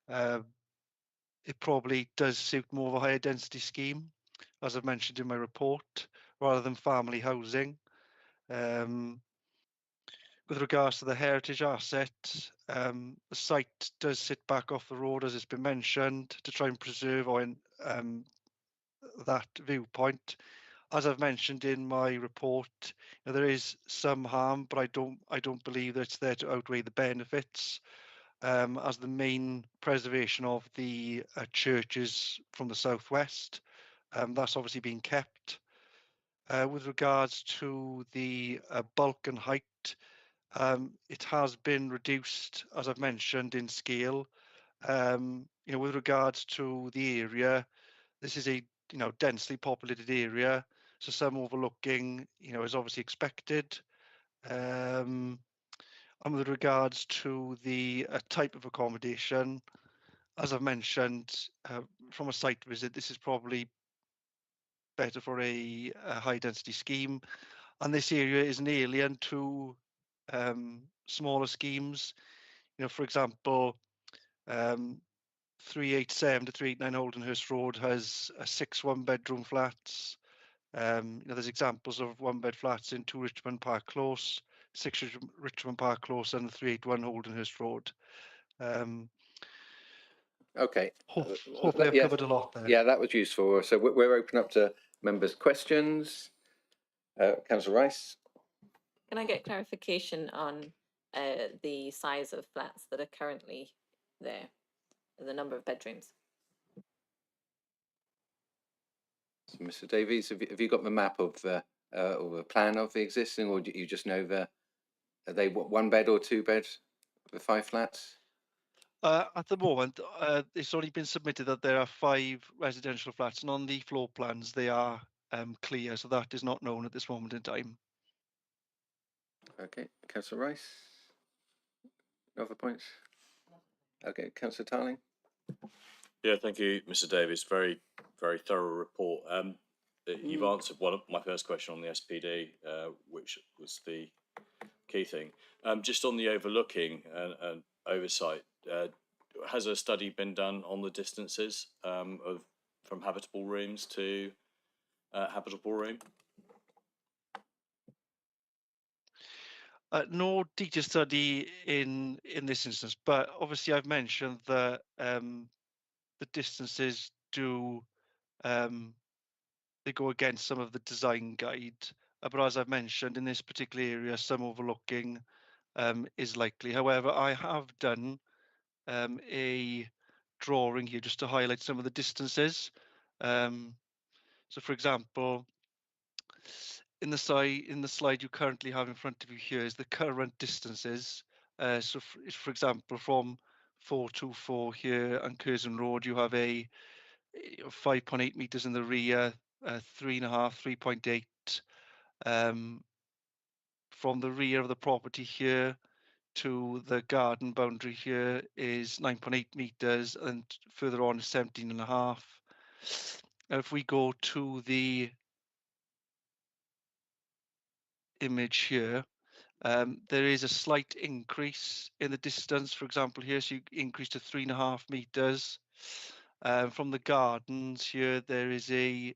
it probably does suit more of a higher density scheme, as I've mentioned in my report, rather than family housing. With regards to the heritage asset, the site does sit back off the road, as it's been mentioned, to try and preserve that viewpoint. As I've mentioned in my report, there is some harm, but I don't believe that it's there to outweigh the benefits, as the main preservation of the churches from the southwest. That's obviously been kept. With regards to the bulk and height, it has been reduced, as I've mentioned, in scale. With regards to the area, this is a densely populated area, so some overlooking is obviously expected. And with regards to the type of accommodation, as I've mentioned, from a site visit, this is probably better for a high density scheme, and this area is an alien to smaller schemes. For example, 387 to 389 Holdenhurst Road has 6 one-bedroom flats. There's examples of one-bed flats in 2 Richmond Park Close, 6 Richmond Park Close, and 381 Holdenhurst Road.
Okay.
Hopefully I've covered a lot there.
Yeah, that was useful. So we're open up to members' questions. Councillor Rice.
Can I get clarification on the size of flats that are currently there, the number of bedrooms?
So, Mr. Davies, have you got the map of or a plan of the existing, or do you just know are they 1 bed or 2 bed, the 5 flats?
At the moment, it's only been submitted that there are 5 residential flats, and on the floor plans they are clear, so that is not known at this moment in time.
Okay, Councillor Rice. No other points? Okay, Councillor Tarling.
Yeah, thank you, Mr. Davies. Very, very thorough report. You've answered one of my first question on the SPD, which was the key thing. Just on the overlooking and oversight, has a study been done on the distances from habitable rooms to habitable room?
No detailed study in this instance, but obviously I've mentioned that the distances do they go against some of the design guide. But as I've mentioned, in this particular area, some overlooking is likely. However, I have done a drawing here just to highlight some of the distances. So for example, in the slide you currently have in front of you here is the current distances. So for example, from 424 here and Curzon Road, you have a 5.8 meters in the rear, 3.5, 3.8. From the rear of the property here to the garden boundary here is 9.8 meters, and further on is 17.5. If we go to the image here, there is a slight increase in the distance. For example, here, so you increase to 3.5 meters. From the gardens here, there is a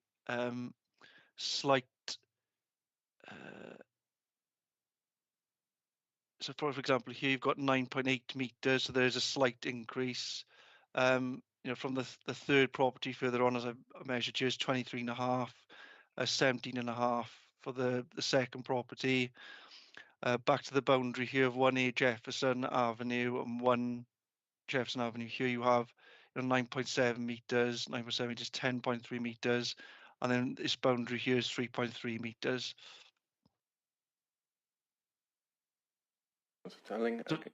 slight. So, for example, here you've got 9.8 meters, so there's a slight increase. You know, from the third property further on, as I measured here, is 23.5, 17.5 for the second property. Back to the boundary here of 1A Jefferson Avenue and 1 Jefferson Avenue. Here you have 9.7 meters, 9.7 meters, 10.3 meters, and then this boundary here is 3.3 meters.
Darling, okay.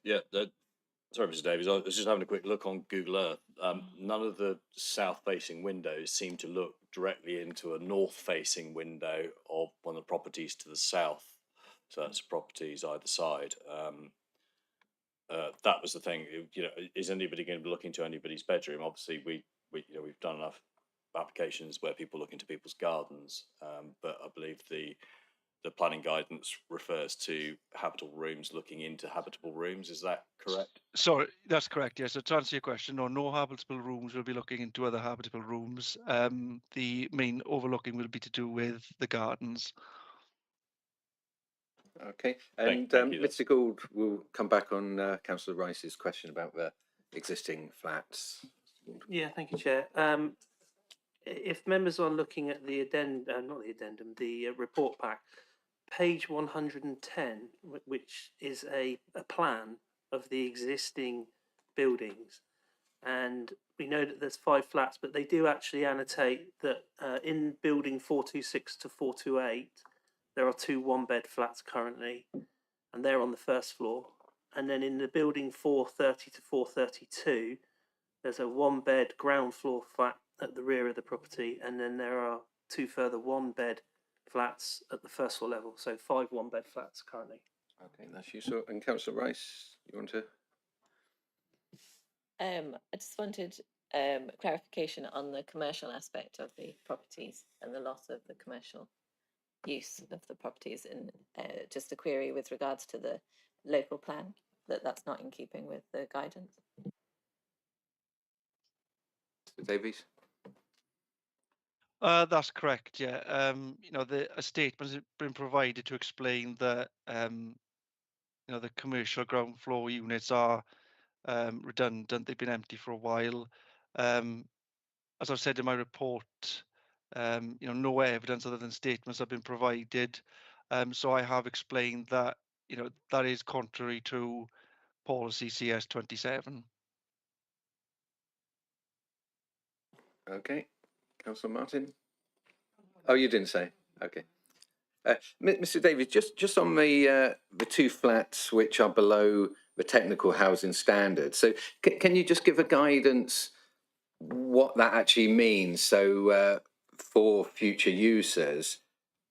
Yeah, sorry, Mr. Davies, I was just having a quick look on Google Earth. None of the south-facing windows seem to look directly into a north-facing window of one of the properties to the south. So that's properties either side. That was the thing. You know, is anybody going to be looking to anybody's bedroom? Obviously, we've done enough applications where people look into people's gardens, but I believe the planning guidance refers to habitable rooms looking into habitable rooms. Is that correct?
Sorry, that's correct. Yes. So to answer your question, no habitable rooms will be looking into other habitable rooms. The main overlooking will be to do with the gardens.
Okay, and
Thank you.
Mr. Gould will come back on Councillor Rice's question about the existing flats.
Yeah, thank you, Chair. If members are looking at the addendum, not the addendum, the report pack, page 110, which is a plan of the existing buildings. And we know that there's 5 flats, but they do actually annotate that in building 426 to 428, there are 2 one-bed flats currently, and they're on the first floor. And then in the building 430 to 432, there's a one-bed ground floor flat at the rear of the property, and then there are 2 further one-bed flats at the first floor level. So 5 one-bed flats currently.
Okay, that's useful. And Councillor Rice, you want to?
I just wanted clarification on the commercial aspect of the properties and the loss of the commercial use of the properties, and just a query with regards to the local plan, that's not in keeping with the guidance.
Mr. Davies?
That's correct. Yeah. A statement has been provided to explain that the commercial ground floor units are redundant. They've been empty for a while. As I've said in my report, no evidence other than statements have been provided. So I have explained that that is contrary to policy CS 27.
Okay, Councillor Martin? Oh, you didn't say? Okay. Mr. Davies, just on the 2 flats which are below the technical housing standard. So can you just give a guidance what that actually means? So for future users,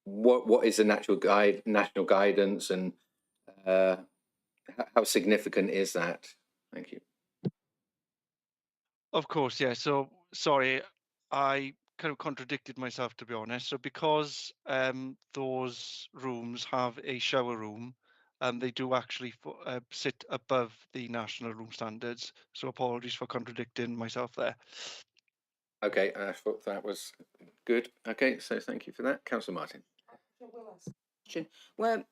what is the national guidance, and how significant is that? Thank you.
Of course, yeah. So sorry, I kind of contradicted myself, to be honest. So because those rooms have a shower room, they do actually sit above the national room standards. So apologies for contradicting myself there.
Okay, I thought that was good. Okay, so thank you for that. Councillor Martin.
Well,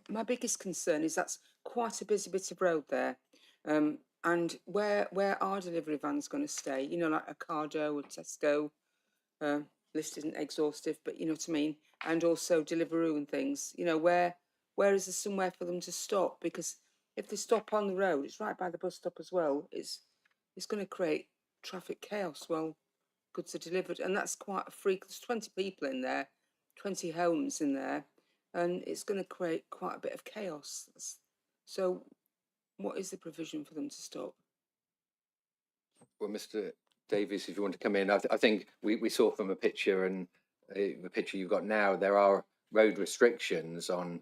my biggest concern is that's quite a busy bit of road there, and where are delivery vans going to stay? You know, like Ocado or Tesco. List isn't exhaustive, but you know what I mean. And also Deliveroo and things. You know, where is there somewhere for them to stop? Because if they stop on the road, it's right by the bus stop as well. It's going to create traffic chaos. Well, goods are delivered, and that's quite a freak. There's 20 people in there, 20 homes in there, and it's going to create quite a bit of chaos. So, what is the provision for them to stop?
Well, Mr. Davies, if you want to come in, I think we saw from a picture, and the picture you've got now, there are road restrictions on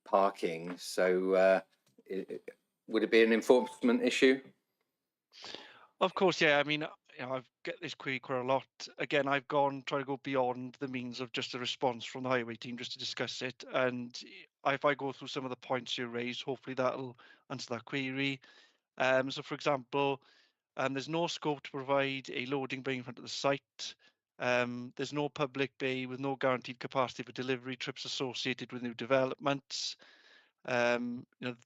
parking. So would it be an enforcement issue?
Of course, yeah. I mean, I get this query quite a lot. Again, I've trying to go beyond the means of just a response from the highway team just to discuss it. And if I go through some of the points you raised, hopefully that'll answer that query. So, for example, there's no scope to provide a loading bay in front of the site. There's no public bay with no guaranteed capacity for delivery trips associated with new developments.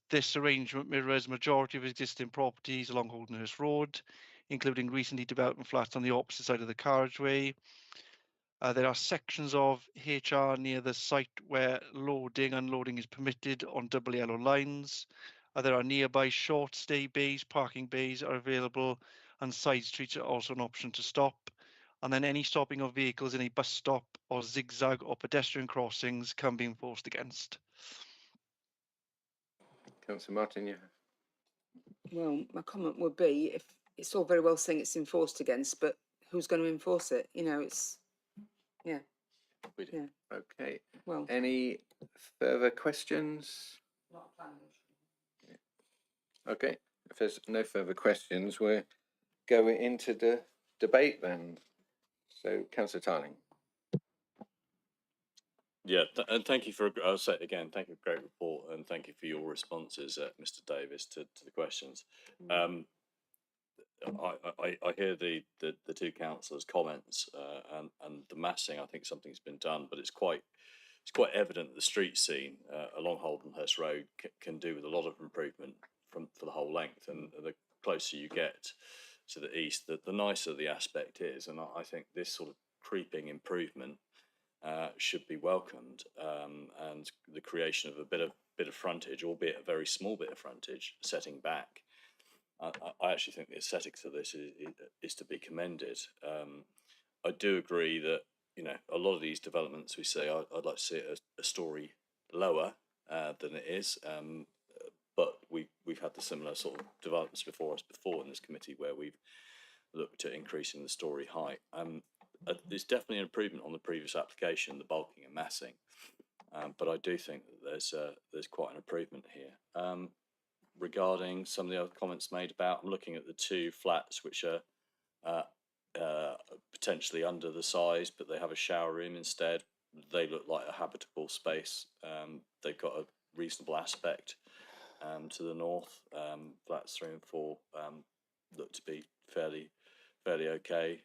This arrangement mirrors a majority of existing properties along Holdenhurst Road, including recently developed flats on the opposite side of the carriageway. There are sections of HR near the site where loading and unloading is permitted on double yellow lines. There are nearby short stay bays, parking bays are available, and side streets are also an option to stop. And then any stopping of vehicles in a bus stop or zigzag or pedestrian crossings can be enforced against.
Councillor Martin, yeah.
Well, my comment would be, if it's all very well saying it's enforced against, but who's going to enforce it? You know, it's, yeah. Yeah.
Okay.
Well,
any further questions?
not a planning issue.
Okay. If there's no further questions, we're going into the debate then. So, Councillor Tarling.
Yeah, and thank you for, I'll say again, thank you for a great report, and thank you for your responses, Mr. Davis, to the questions. I hear the two councillors' comments, and the massing. I think something's been done, but it's quite evident that the street scene along Holdenhurst Road can do with a lot of improvement for the whole length, and the closer you get to the east, the nicer the aspect is, and I think this sort of creeping improvement should be welcomed, and the creation of a bit of frontage, albeit a very small bit of frontage, setting back. I actually think the aesthetics of this is to be commended. I do agree that, you know, a lot of these developments, we say I'd like to see it a story lower than it is, but we've had the similar sort of developments before in this committee where we've looked at increasing the story height. There's definitely an improvement on the previous application, the bulking and massing, but I do think that there's quite an improvement here. Regarding some of the other comments made about, I'm looking at the two flats which are potentially under the size, but they have a shower room instead. They look like a habitable space. They've got a reasonable aspect to the north. Flats 3 and 4 look to be fairly okay.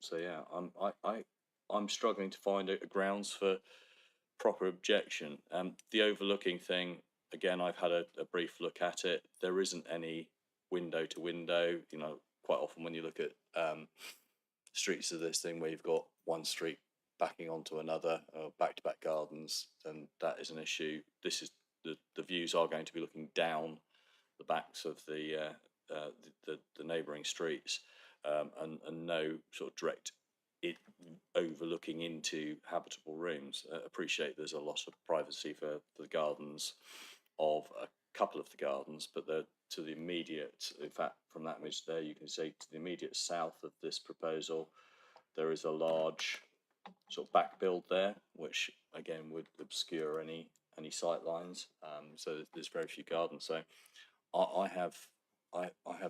So yeah, I'm struggling to find a grounds for proper objection. The overlooking thing, again, I've had a brief look at it. There isn't any window to window. You know, quite often when you look at streets of this thing where you've got one street backing onto another, back-to-back gardens, and that is an issue. This is the views are going to be looking down the backs of the neighbouring streets, and no sort of direct overlooking into habitable rooms. Appreciate there's a lot of privacy for the gardens of a couple of the gardens, but to the immediate, in fact, from that image there, you can see to the immediate south of this proposal, there is a large sort of back build there, which again would obscure any sight lines. So there's very few gardens. So I have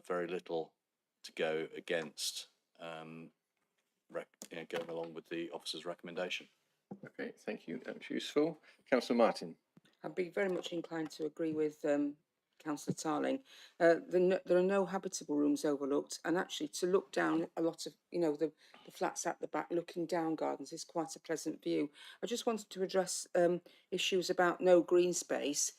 very little to go against going along with the officer's recommendation.
Okay, thank you. That's useful. Councillor Martin.
I'd be very much inclined to agree with Councillor Tarling. There are no habitable rooms overlooked, and actually to look down a lot of, you know, the flats at the back, looking down gardens is quite a pleasant view. I just wanted to address issues about no green space.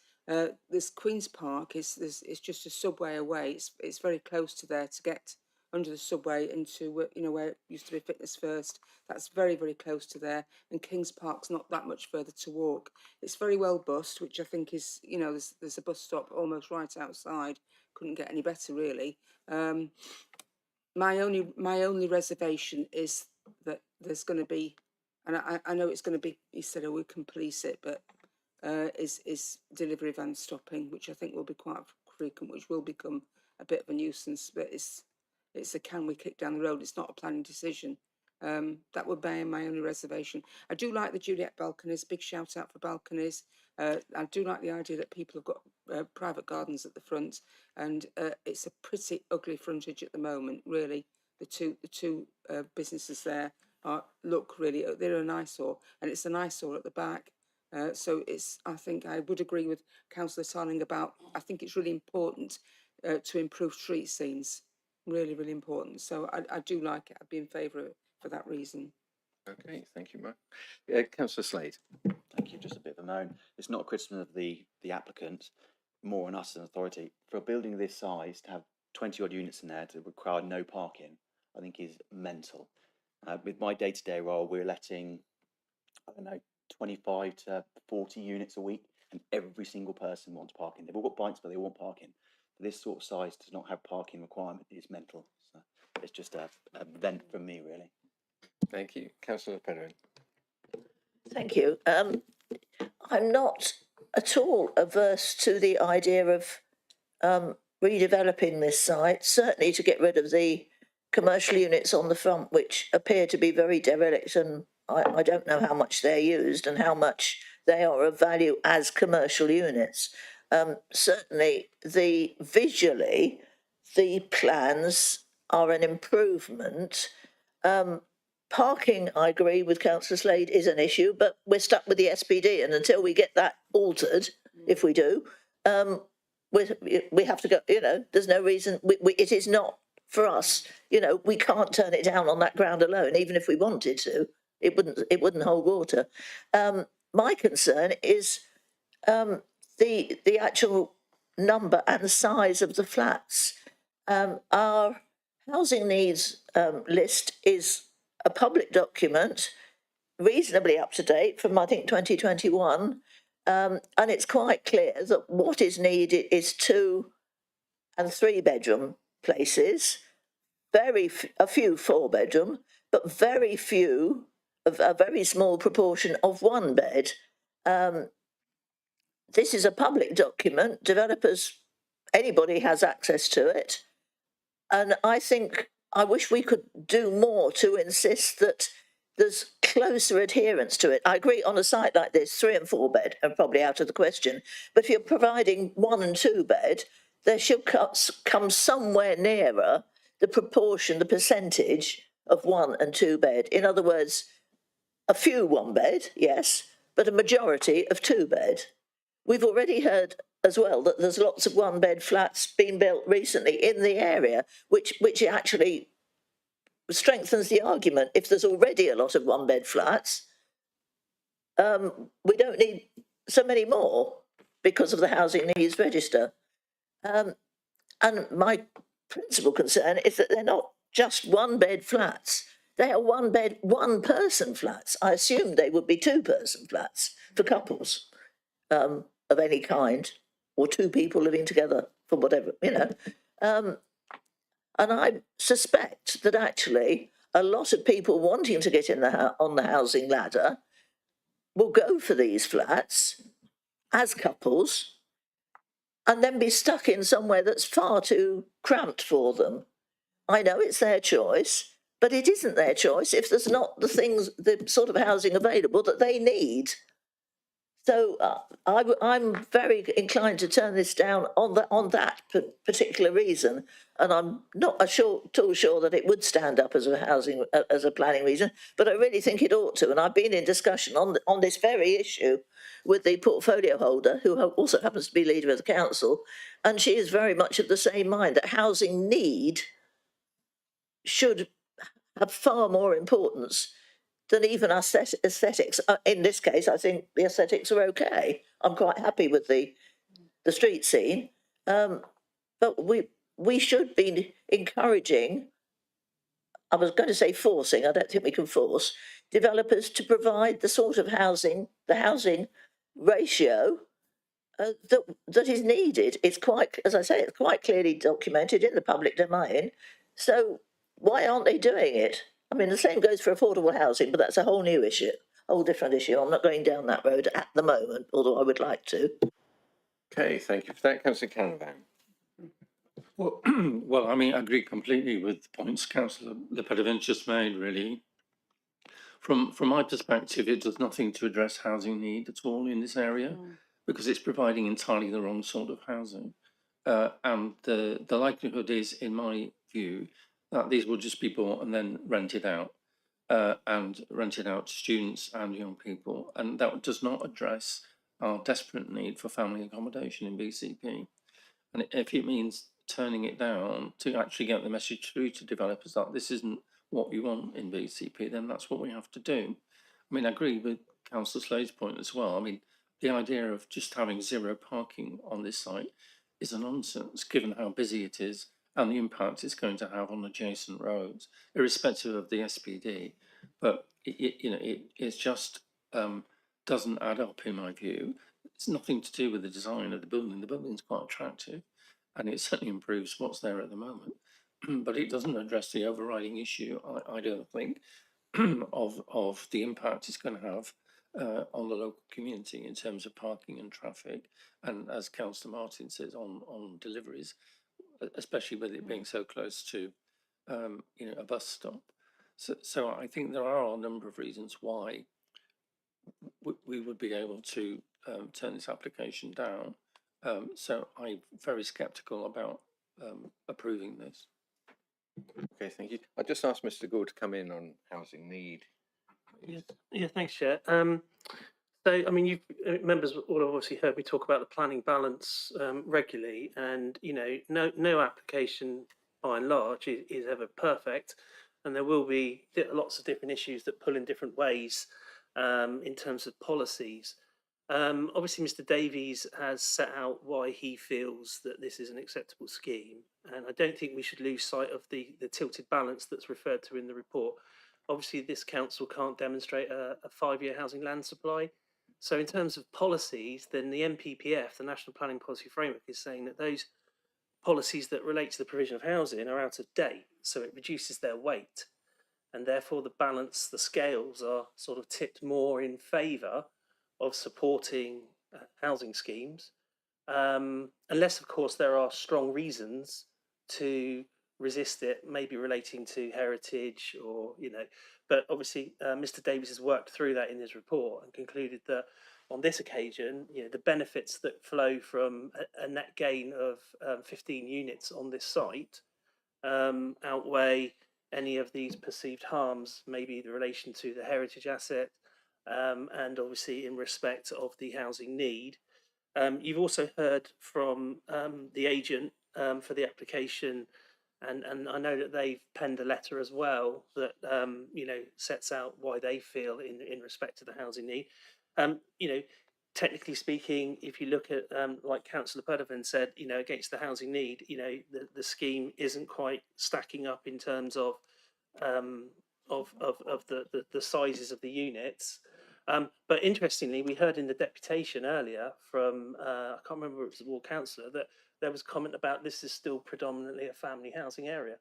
This Queen's Park is just a subway away. It's very close to there to get under the subway into, you know, where it used to be Fitness First. That's very, very close to there. And Kings Park's not that much further to walk. It's very well bused, which I think is, you know, there's a bus stop almost right outside. Couldn't get any better, really. My only reservation is that there's going to be, and I know it's going to be, he said, oh, we can police it, but is delivery vans stopping, which I think will be quite frequent, which will become a bit of a nuisance. But it's a can we kick down the road. It's not a planning decision. That would be my only reservation. I do like the Juliet balconies. Big shout out for balconies. I do like the idea that people have got private gardens at the front, and it's a pretty ugly frontage at the moment. Really, the two businesses there look really, they're an eyesore, and it's an eyesore at the back. So I think I would agree with Councillor Tarling about, I think it's really important to improve street scenes. Really, really important. So I do like it. I'd be in favour of it for that reason.
Okay, thank you, Mark. Councillor Slade.
Thank you. Just a bit of a moan. It's not a criticism of the applicant, more on us as an authority. For a building of this size to have 20 odd units in there to require no parking, I think is mental. With my day-to-day role, we're letting, I don't know, 25 to 40 units a week, and every single person wants parking. They've all got bikes, but they want parking. For this sort of size to not have parking requirement is mental. So it's just a vent from me, really.
Thank you. Councillor Pedderin.
Thank you. I'm not at all averse to the idea of redeveloping this site, certainly to get rid of the commercial units on the front, which appear to be very derelict, and I don't know how much they're used and how much they are of value as commercial units. Certainly, visually, the plans are an improvement. Parking, I agree with Councillor Slade, is an issue, but we're stuck with the SPD, and until we get that altered, if we do, we have to go. You know, there's no reason. It is not for us. You know, we can't turn it down on that ground alone, even if we wanted to. It wouldn't hold water. My concern is the actual number and size of the flats. Our housing needs list is a public document, reasonably up to date from, I think, 2021, and it's quite clear that what is needed is 2 and 3 bedroom places, a few 4 bedroom, but very few, a very small proportion of 1 bed. This is a public document. Developers, anybody has access to it. And I wish we could do more to insist that there's closer adherence to it. I agree on a site like this, 3 and 4 bed are probably out of the question. But if you're providing 1 and 2 bed, there should come somewhere nearer the proportion, the percentage of 1 and 2 bed. In other words, a few 1 bed, yes, but a majority of 2 bed. We've already heard as well that there's lots of 1 bed flats being built recently in the area, which actually strengthens the argument. If there's already a lot of 1 bed flats, we don't need so many more because of the housing needs register. And my principal concern is that they're not just 1 bed flats. They are 1 bed, 1 person flats. I assumed they would be 2 person flats for couples of any kind, or 2 people living together for whatever, you know. And I suspect that actually a lot of people wanting to get in on the housing ladder will go for these flats as couples and then be stuck in somewhere that's far too cramped for them. I know it's their choice, but it isn't their choice if there's not the sort of housing available that they need. So I'm very inclined to turn this down on that particular reason, and I'm not at all sure that it would stand up as a planning reason. But I really think it ought to, and I've been in discussion on this very issue with the portfolio holder, who also happens to be leader of the council, and she is very much of the same mind that housing need should have far more importance than even aesthetics. In this case, I think the aesthetics are okay. I'm quite happy with the street scene, but we should be encouraging I was going to say forcing, I don't think we can force developers to provide the sort of housing, the housing ratio that is needed. It's quite, as I say, it's quite clearly documented in the public domain. So why aren't they doing it? I mean, the same goes for affordable housing, but that's a whole new issue, a whole different issue. I'm not going down that road at the moment, although I would like to.
Okay, thank you for that, Councillor Canavan.
Well, well, I mean, I agree completely with the points Councillor Lepedovin's just made, really. From my perspective, it does nothing to address housing need at all in this area because it's providing entirely the wrong sort of housing. And the likelihood is, in my view, that these will just be bought and then rented out to students and young people. And that does not address our desperate need for family accommodation in BCP. And if it means turning it down to actually get the message through to developers that this isn't what we want in BCP, then that's what we have to do. I mean, I agree with Councillor Slade's point as well. I mean, the idea of just having zero parking on this site is a nonsense, given how busy it is and the impact it's going to have on adjacent roads, irrespective of the SPD. But it's just doesn't add up in my view. It's nothing to do with the design of the building. The building's quite attractive, and it certainly improves what's there at the moment. But it doesn't address the overriding issue, I don't think, of the impact it's going to have on the local community in terms of parking and traffic, and as Councillor Martin says, on deliveries, especially with it being so close to a bus stop. So I think there are a number of reasons why we would be able to turn this application down. So I'm very sceptical about approving this.
Okay, thank you. I just asked Mr. Gould to come in on housing need.
Yeah, thanks, Chair. So, I mean, you members all have obviously heard me talk about the planning balance regularly, and no application by and large is ever perfect, and there will be lots of different issues that pull in different ways in terms of policies. Obviously, Mr. Davies has set out why he feels that this is an acceptable scheme, and I don't think we should lose sight of the tilted balance that's referred to in the report. Obviously, this council can't demonstrate a 5-year housing land supply. So in terms of policies, then the NPPF, the National Planning Policy Framework, is saying that those policies that relate to the provision of housing are out of date. So it reduces their weight. And therefore the balance, the scales are sort of tipped more in favour of supporting housing schemes. Unless, of course, there are strong reasons to resist it, maybe relating to heritage or, but obviously Mr. Davies has worked through that in his report and concluded that on this occasion, the benefits that flow from a net gain of 15 units on this site outweigh any of these perceived harms, maybe the relation to the heritage asset and obviously in respect of the housing need. You've also heard from the agent for the application, and I know that they've penned a letter as well that sets out why they feel in respect to the housing need. Technically speaking, if you look at like Councillor Pedovan said, against the housing need, the scheme isn't quite stacking up in terms of the sizes of the units. But interestingly, we heard in the deputation earlier from, I can't remember if it was the ward councillor, that there was comment about this is still predominantly a family housing area.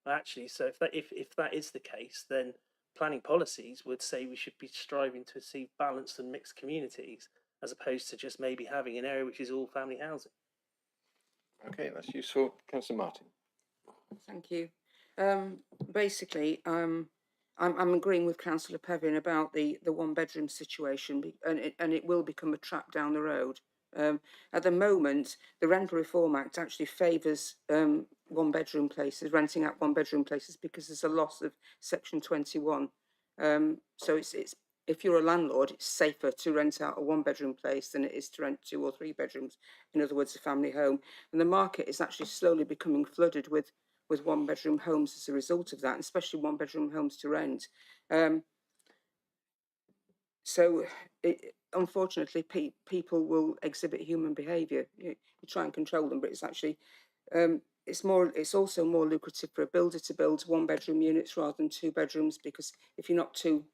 Actually, so if that is the case, then planning policies would say we should be striving to achieve balanced and mixed communities, as opposed to just maybe having an area which is all family housing.
Okay, that's useful. Councillor Martin.
Thank you. Basically, I'm agreeing with Councillor Pevin about the 1-bedroom situation, and it will become a trap down the road. At the moment, the Rental Reform Act actually favours 1-bedroom places, renting out 1-bedroom places, because there's a loss of Section 21. So it's if you're a landlord, it's safer to rent out a 1-bedroom place than it is to rent 2 or 3 bedrooms. In other words, a family home. And the market is actually slowly becoming flooded with 1-bedroom homes as a result of that, especially 1-bedroom homes to rent. So unfortunately, people will exhibit human behaviour. You try and control them, but it's actually it's also more lucrative for a builder to build 1-bedroom units rather than 2 bedrooms, because if you're not two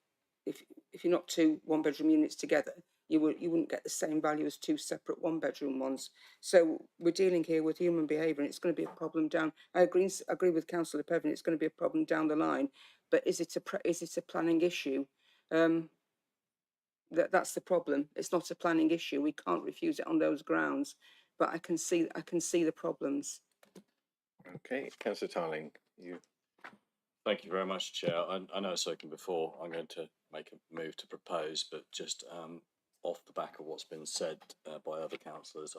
1-bedroom units together, you wouldn't get the same value as 2 separate 1-bedroom ones. So we're dealing here with human behaviour, and it's going to be a problem down. I agree with Councillor Pevin. It's going to be a problem down the line. But is it a planning issue? That's the problem. It's not a planning issue. We can't refuse it on those grounds. But I can see the problems.
Okay, Councillor Tarling, you.
Thank you very much, Chair. I know I've spoken before. I'm going to make a move to propose, but just off the back of what's been said by other councillors,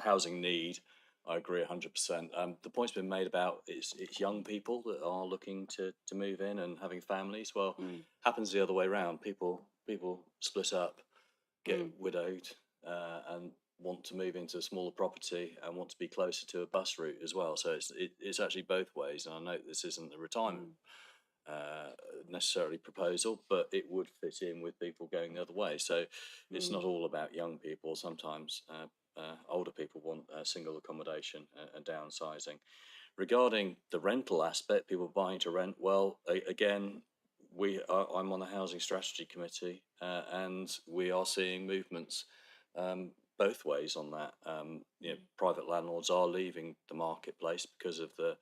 housing need, I agree 100%. The point's been made about it's young people that are looking to move in and having families. Well, happens the other way around. People split up, get widowed, and want to move into a smaller property and want to be closer to a bus route as well. So it's actually both ways. And I know this isn't a retirement necessarily proposal, but it would fit in with people going the other way. So it's not all about young people. Sometimes older people want single accommodation and downsizing. Regarding the rental aspect, people buying to rent, well, again, I'm on the Housing Strategy Committee, and we are seeing movements both ways on that. Private landlords are leaving the marketplace because of the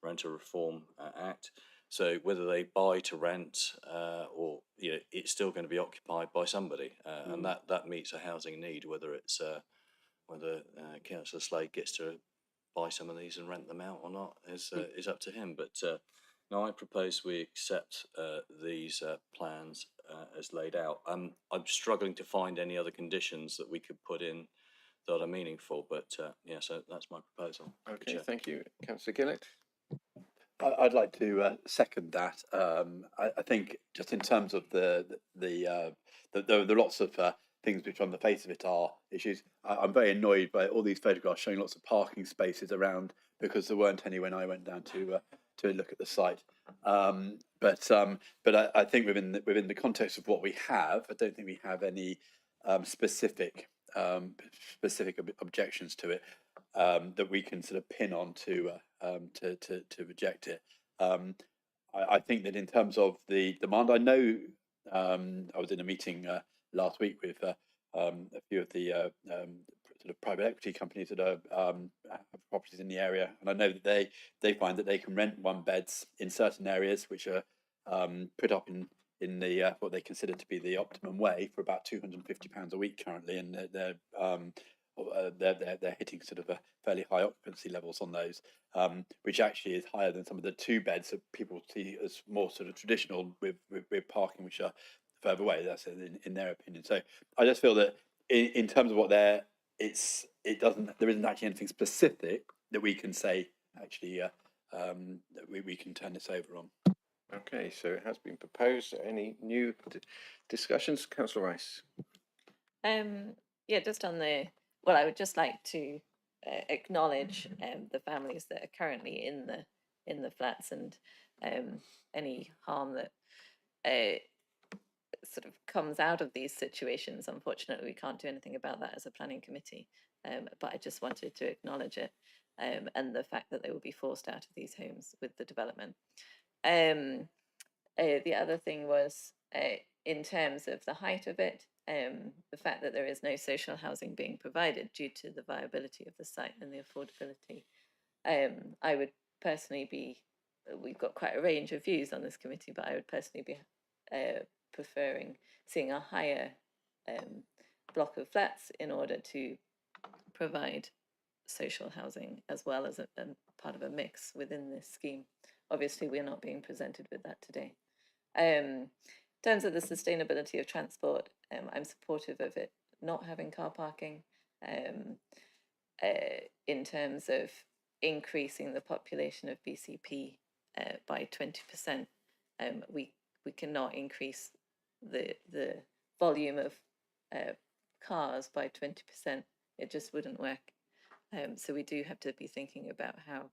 Rental Reform Act. So whether they buy to rent or it's still going to be occupied by somebody, and that meets a housing need. Whether it's whether Councillor Slade gets to buy some of these and rent them out or not is up to him. But no, I propose we accept these plans as laid out. I'm struggling to find any other conditions that we could put in that are meaningful, but so that's my proposal.
Okay, thank you. Councillor Gillett?
I'd like to second that. I think just in terms of the lots of things which on the face of it are issues. I'm very annoyed by all these photographs showing lots of parking spaces around because there weren't any when I went down to look at the site. But I think within the context of what we have, I don't think we have any specific objections to it that we can sort of pin on to reject it. I think that in terms of the demand, I know I was in a meeting last week with a few of the sort of private equity companies that have properties in the area, and I know that they find that they can rent 1-beds in certain areas which are put up in the what they consider to be the optimum way for about £250 a week currently, and they're hitting sort of a fairly high occupancy levels on those, which actually is higher than some of the 2-beds that people see as more sort of traditional with parking, which are further away. That's in their opinion. So I just feel that in terms of what there isn't actually anything specific that we can say actually that we can turn this over on.
Okay, so it has been proposed. Any new discussions, Councillor Rice?
Just on I would just like to acknowledge the families that are currently in the flats, and any harm that sort of comes out of these situations. Unfortunately, we can't do anything about that as a planning committee, but I just wanted to acknowledge it, and the fact that they will be forced out of these homes with the development. The other thing was in terms of the height of it, the fact that there is no social housing being provided due to the viability of the site and the affordability. I would personally we've got quite a range of views on this committee, but I would personally be preferring seeing a higher block of flats in order to provide social housing as well as a part of a mix within this scheme. Obviously, we're not being presented with that today. In terms of the sustainability of transport, I'm supportive of it not having car parking. In terms of increasing the population of BCP by 20%, we cannot increase the volume of cars by 20%. It just wouldn't work. So we do have to be thinking about how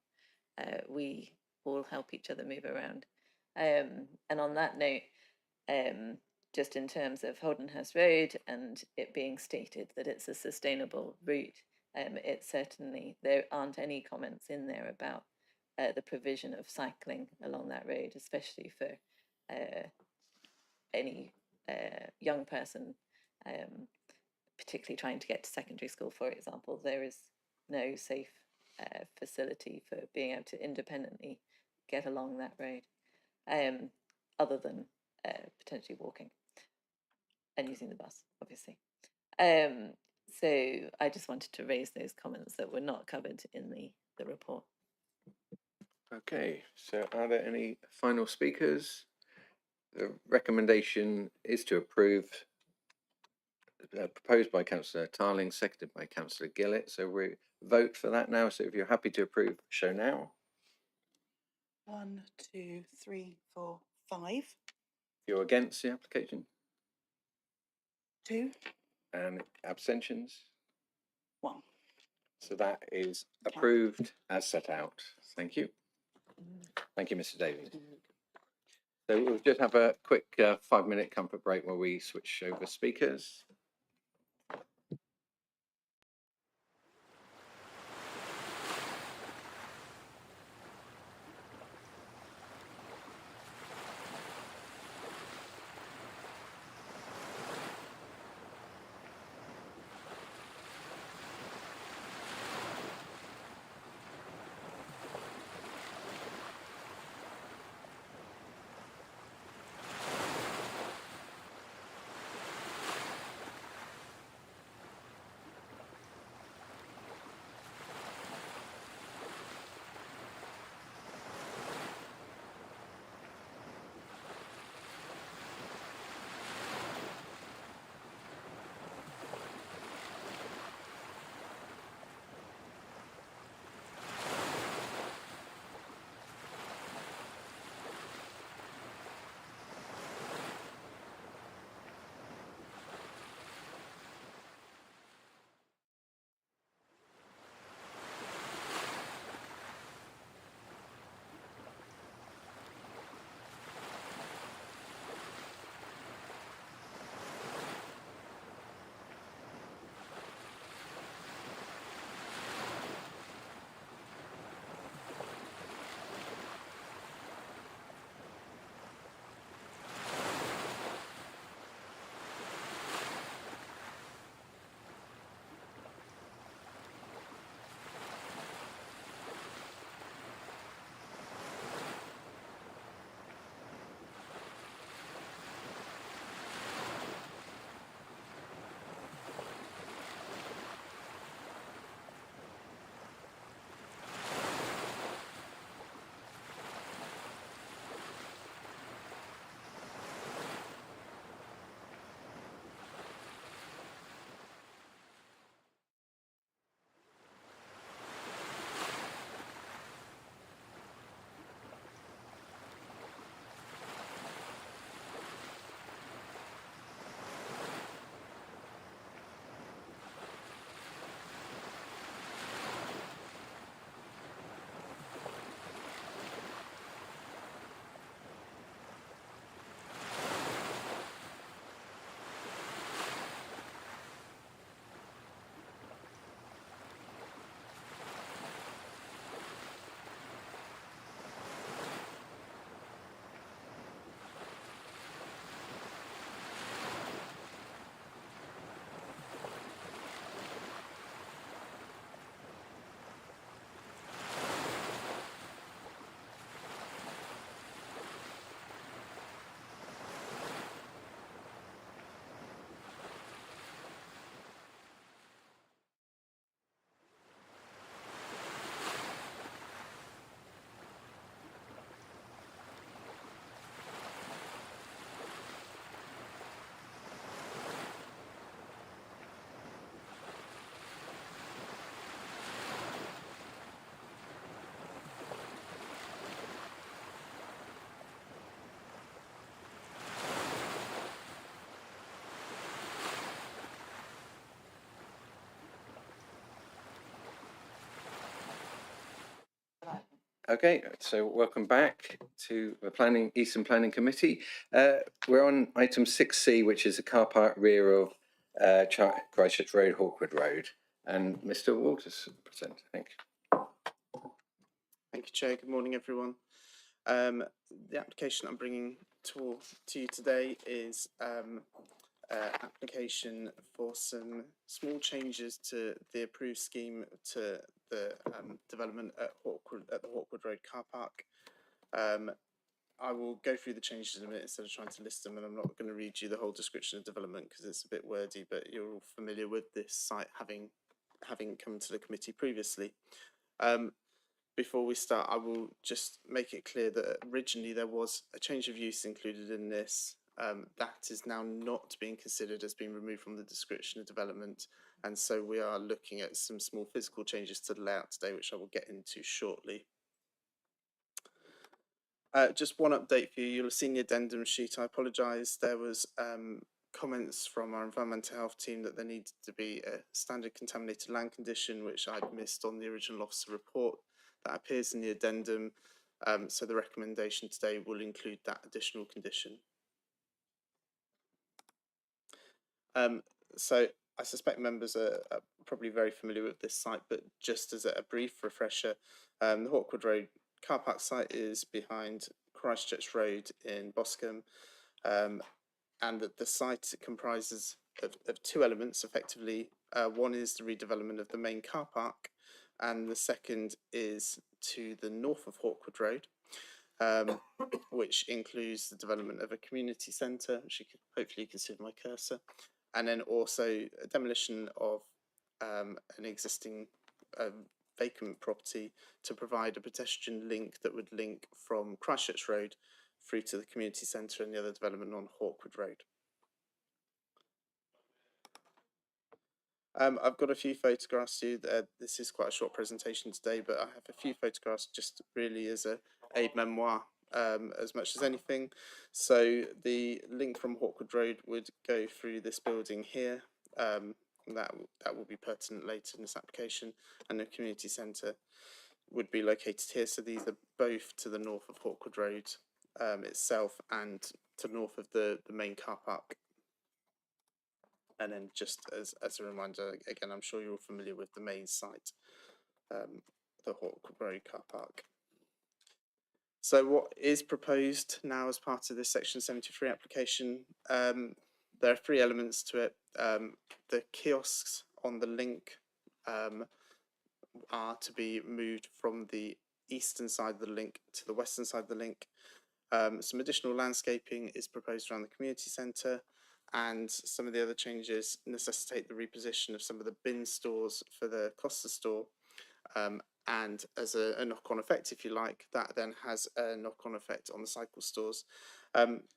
we all help each other move around. And on that note, just in terms of Holdenhurst Road and it being stated that it's a sustainable route, It's certainly, there aren't any comments in there about the provision of cycling along that road, especially for any young person, particularly trying to get to secondary school, for example. There is no safe facility for being able to independently get along that road, other than potentially walking and using the bus, obviously. So I just wanted to raise those comments that were not covered in the report.
Okay, so are there any final speakers? The recommendation is to approve, proposed by Councillor Tarling, seconded by Councillor Gillett. So we vote for that now. So if you're happy to approve, show now.
1, 2, 3, 4, 5.
If you're against the application,
2,
and abstentions.
1.
So that is approved as set out. Thank you. Thank you, Mr. Davies. So we'll just have a quick 5-minute comfort break while we switch over speakers. Okay, so welcome back to the Eastern Planning Committee. We're on item 6C, which is the car park rear of Christchurch Road, Hawkwood Road. And Mr. Waters present, I think.
Thank you, Chair. Good morning, everyone. The application I'm bringing to you today is application for some small changes to the approved scheme to the development at the Hawkwood Road car park. I will go through the changes in a minute instead of trying to list them, and I'm not going to read you the whole description of development because it's a bit wordy, but you're all familiar with this site having come to the committee previously. Before we start, I will just make it clear that originally there was a change of use included in this. That is now not being considered as being removed from the description of development, and so we are looking at some small physical changes to the layout today, which I will get into shortly. Just one update for you. You'll have seen the addendum sheet. I apologise. There was comments from our environmental health team that there needed to be a standard contaminated land condition, which I'd missed on the original officer report. That appears in the addendum. So the recommendation today will include that additional condition. So I suspect members are probably very familiar with this site, but just as a brief refresher, the Hawkwood Road car park site is behind Christchurch Road in Boscombe, and that the site comprises of two elements effectively. One is the redevelopment of the main car park, and the second is to the north of Hawkwood Road, which includes the development of a community centre, which you can hopefully see my cursor, and then also a demolition of an existing vacant property to provide a pedestrian link that would link from Christchurch Road through to the community centre and the other development on Hawkwood Road. I've got a few photographs to you. This is quite a short presentation today, but I have a few photographs just really as a memoir as much as anything. So the link from Hawkwood Road would go through this building here. That will be pertinent later in this application, and the community centre would be located here. So these are both to the north of Hawkwood Road itself and to the north of the main car park. And then just as a reminder, again, I'm sure you're familiar with the main site, the Hawkwood Road car park. So what is proposed now as part of this Section 73 application, there are three elements to it. The kiosks on the link are to be moved from the eastern side of the link to the western side of the link. Some additional landscaping is proposed around the community centre, and some of the other changes necessitate the reposition of some of the bin stores for the Costa store. And as a knock-on effect, if you like, that then has a knock-on effect on the cycle stores.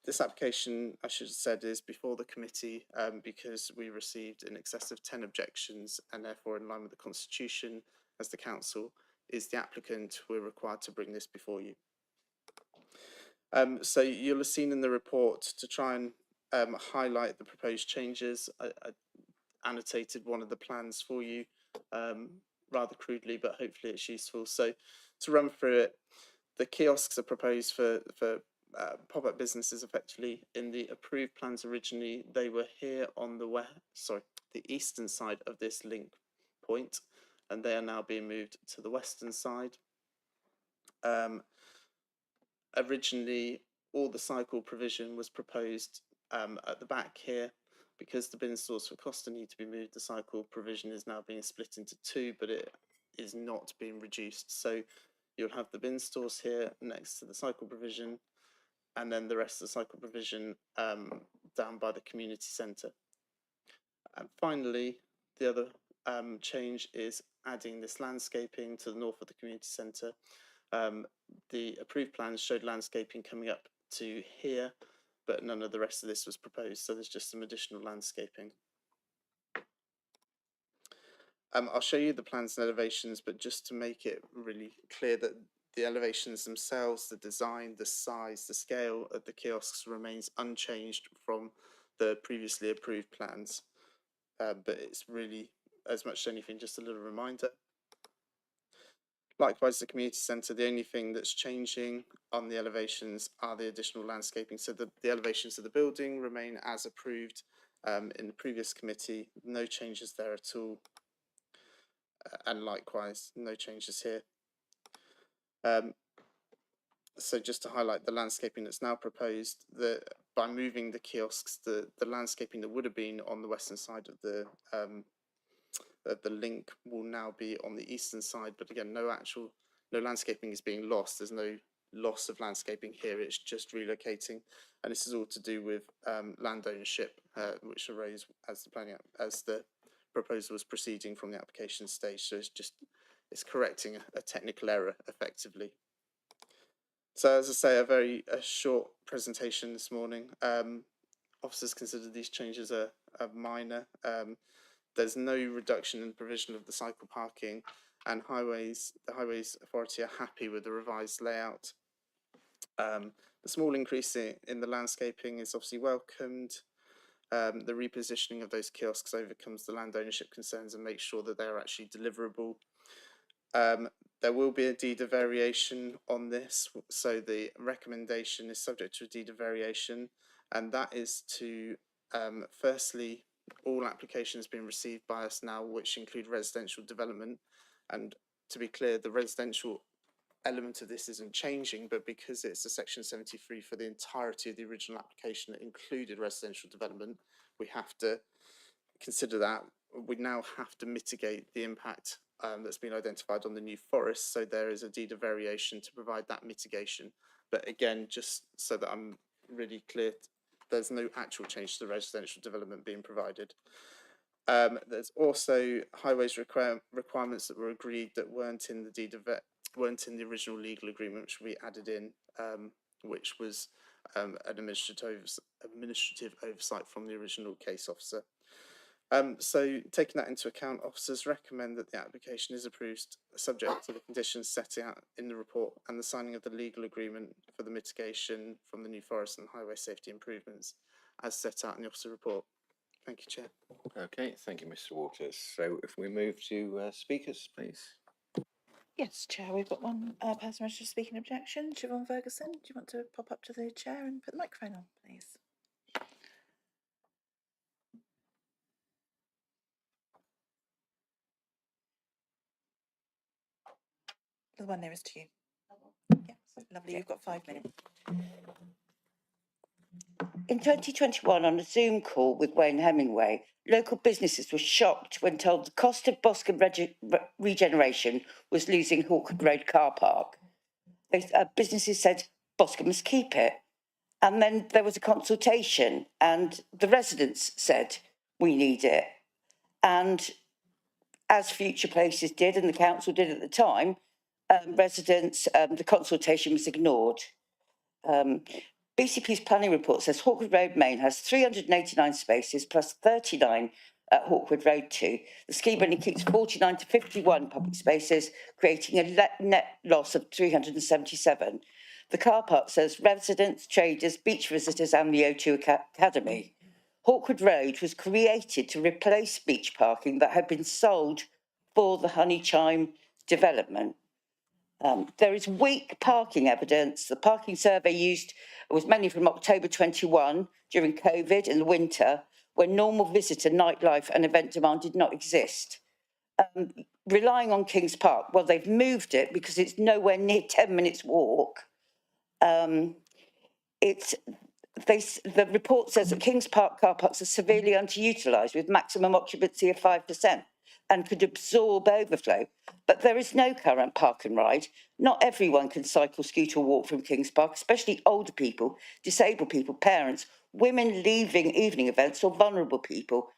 This application, I should have said, is before the committee because we received in excess of 10 objections, and therefore in line with the Constitution, as the council is the applicant, we're required to bring this before you. So you'll have seen in the report, to try and highlight the proposed changes, I annotated one of the plans for you rather crudely, but hopefully it's useful. So to run through it, the kiosks are proposed for pop-up businesses effectively. In the approved plans originally, they were here on the eastern side of this link point, and they are now being moved to the western side. Originally, all the cycle provision was proposed at the back here. Because the bin stores for Costa need to be moved, the cycle provision is now being split into two, but it is not being reduced. So you'll have the bin stores here next to the cycle provision, and then the rest of the cycle provision down by the community centre. And finally, the other change is adding this landscaping to the north of the community centre. The approved plans showed landscaping coming up to here, but none of the rest of this was proposed, so there's just some additional landscaping. I'll show you the plans and elevations, but just to make it really clear that the elevations themselves, the design, the size, the scale of the kiosks remains unchanged from the previously approved plans, but it's really, as much as anything, just a little reminder. Likewise, the community centre, the only thing that's changing on the elevations are the additional landscaping. So the elevations of the building remain as approved in the previous committee, no changes there at all. and likewise, no changes here. So just to highlight the landscaping that's now proposed, by moving the kiosks, the landscaping that would have been on the western side of the link will now be on the eastern side. But again, no landscaping is being lost. There's no loss of landscaping here. It's just relocating, and this is all to do with land ownership, which arose as the proposal was proceeding from the application stage. So it's correcting a technical error effectively. So as I say, a short presentation this morning. Officers consider these changes are minor. There's no reduction in the provision of the cycle parking, and the Highways Authority are happy with the revised layout. The small increase in the landscaping is obviously welcomed. The repositioning of those kiosks overcomes the land ownership concerns and makes sure that they are actually deliverable. There will be a deed of variation on this, so the recommendation is subject to a deed of variation, and that is to firstly, all applications being received by us now which include residential development, and to be clear, the residential element of this isn't changing, but because it's a section 73 for the entirety of the original application that included residential development, we have to consider that. We now have to mitigate the impact that's been identified on the New Forest, so there is a deed of variation to provide that mitigation. But again, just so that I'm really clear, there's no actual change to the residential development being provided. There's also highways requirements that were agreed that weren't in the original legal agreement, which we added in, which was an administrative oversight from the original case officer. So taking that into account, officers recommend that the application is approved subject to the conditions set out in the report and the signing of the legal agreement for the mitigation from the New Forest and highway safety improvements as set out in the officer report. Thank you, Chair.
Okay, thank you, Mr. Waters. So if we move to speakers, please.
Yes, Chair, we've got one person registered to speak in objection. Siobhan Ferguson, do you want to pop up to the chair and put the microphone on, please? The one nearest to you. Yes, lovely, you've got 5 minutes.
In 2021, on a Zoom call with Wayne Hemingway, local businesses were shocked when told the cost of Boscombe regeneration was losing Hawkwood Road car park. Businesses said Boscombe must keep it. And then there was a consultation and the residents said, we need it. And as Future Places did and the council did at the time, the consultation was ignored. BCP's planning report says Hawkwood Road Main has 389 spaces plus 39 at Hawkwood Road 2. The scheme only keeps 49 to 51 public spaces, creating a net loss of 377. The car park says residents, traders, beach visitors and the O2 Academy. Hawkwood Road was created to replace beach parking that had been sold for the Honey Chime development. There is weak parking evidence. The parking survey used was mainly from October 21 during COVID in the winter, when normal visitor, nightlife and event demand did not exist. Relying on Kings Park, well, they've moved it because it's nowhere near 10 minutes walk. The report says that Kings Park car parks are severely underutilised with maximum occupancy of 5% and could absorb overflow. But there is no current park and ride. Not everyone can cycle, scooter or walk from Kings Park, especially older people, disabled people, parents, women leaving evening events or vulnerable people.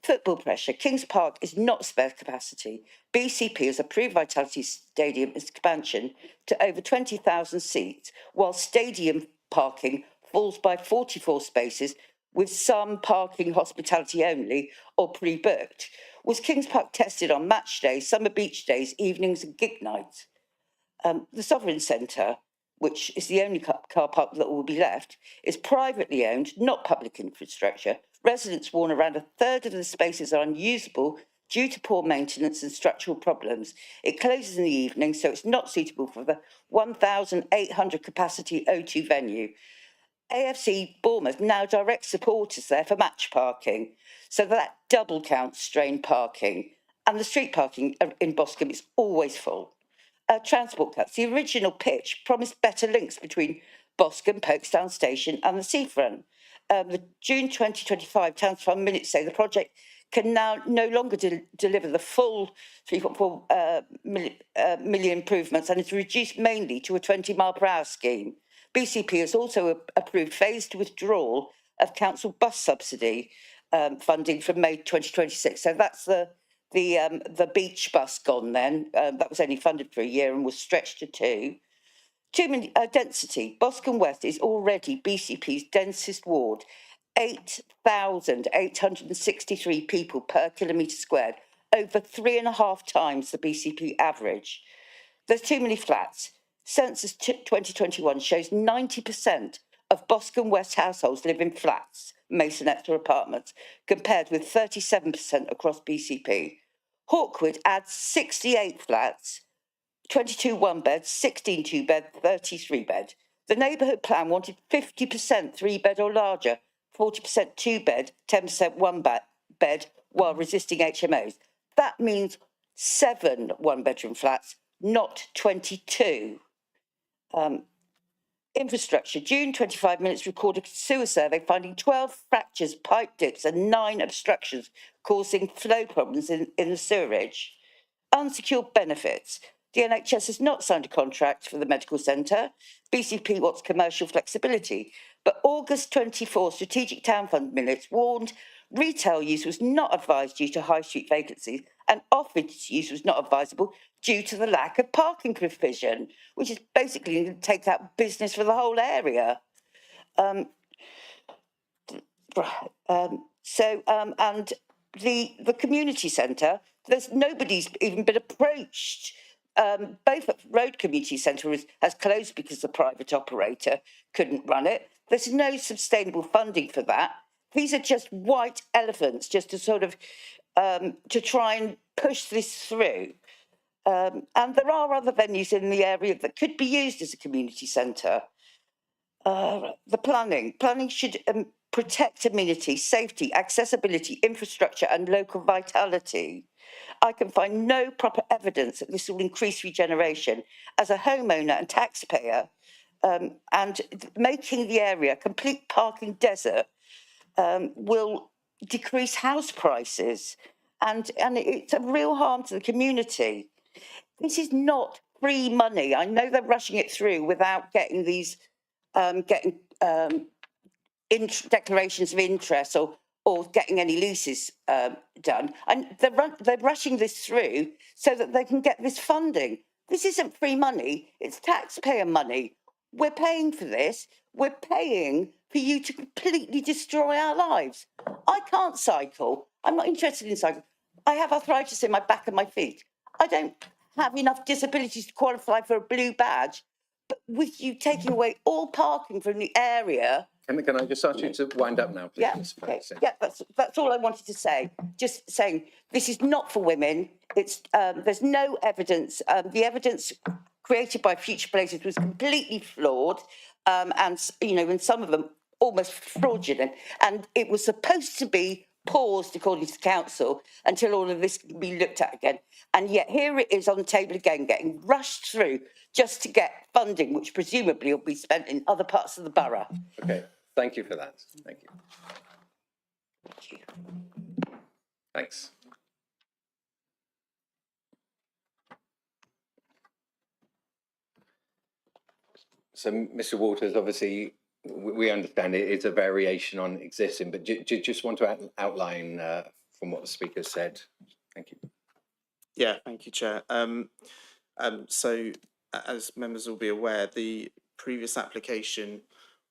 Football pressure. Kings Park is not spare capacity. BCP has approved Vitality Stadium expansion to over 20,000 seats, while stadium parking falls by 44 spaces, with some parking hospitality only or pre-booked. Was Kings Park tested on match days, summer beach days, evenings and gig nights? The Sovereign Centre, which is the only car park that will be left, is privately owned, not public infrastructure. Residents warn around a third of the spaces are unusable due to poor maintenance and structural problems. It closes in the evening, so it's not suitable for the 1,800 capacity O2 venue. AFC Bournemouth now directs supporters there for match parking, so that double counts strained parking. and the street parking in Boscombe is always full. Transport cuts. The original pitch promised better links between Boscombe, Folkestone Station and the seafront. The June 2025 Towns Fund minutes say the project can now no longer deliver the full 3.4 million improvements and is reduced mainly to a 20-mile-per-hour scheme. BCP has also approved phased withdrawal of council bus subsidy funding from May 2026. So that's the beach bus gone then. That was only funded for a year and was stretched to 2. Density. Boscombe West is already BCP's densest ward. 8,863 people per kilometre squared, over 3.5 times the BCP average. There's too many flats. Census 2021 shows 90% of Boscombe West households live in flats, masonettes or apartments, compared with 37% across BCP. Hawkwood adds 68 flats, 22 one-beds, 16 two-bed, 33 bed. The neighbourhood plan wanted 50% 3-bed or larger, 40% 2-bed, 10% one-bed, while resisting HMOs. That means 7 one-bedroom flats, not 22. Infrastructure. June 25 minutes recorded sewer survey finding 12 fractures, pipe dips and 9 obstructions causing flow problems in the sewerage. Unsecured benefits. The NHS has not signed a contract for the medical centre. BCP wants commercial flexibility. But August 24 Strategic Town Fund minutes warned retail use was not advised due to high street vacancies and office use was not advisable due to the lack of parking provision, which is basically going to take out business for the whole area. And the community centre, nobody's even been approached. Both Road Community Centre has closed because the private operator couldn't run it. There's no sustainable funding for that. These are just white elephants, just to sort of to try and push this through. And there are other venues in the area that could be used as a community centre. The planning should protect amenity, safety, accessibility, infrastructure and local vitality. I can find no proper evidence that this will increase regeneration. As a homeowner and taxpayer, and making the area a complete parking desert will decrease house prices, and it's a real harm to the community. This is not free money. I know they're rushing it through without getting these declarations of interest or getting any leases done. And they're rushing this through so that they can get this funding. This isn't free money, it's taxpayer money. We're paying for this. We're paying for you to completely destroy our lives. I can't cycle. I'm not interested in cycling. I have arthritis in my back and my feet. I don't have enough disabilities to qualify for a blue badge. But with you taking away all parking from the area.
Can I just ask you to wind up now, please?
Yeah, okay. Yeah, that's all I wanted to say. Just saying, this is not for women. It's there's no evidence. The evidence created by Future Places was completely flawed, and you know, and some of them almost fraudulent. And it was supposed to be paused, according to the council, until all of this can be looked at again. And yet here it is on the table again, getting rushed through just to get funding, which presumably will be spent in other parts of the borough.
Okay, thank you for that. Thank you.
Thank you.
Thanks. So, Mr. Waters, obviously, we understand it's a variation on existing, but do you just want to outline from what the speaker said? Thank you.
Yeah, thank you, Chair. So, as members will be aware, the previous application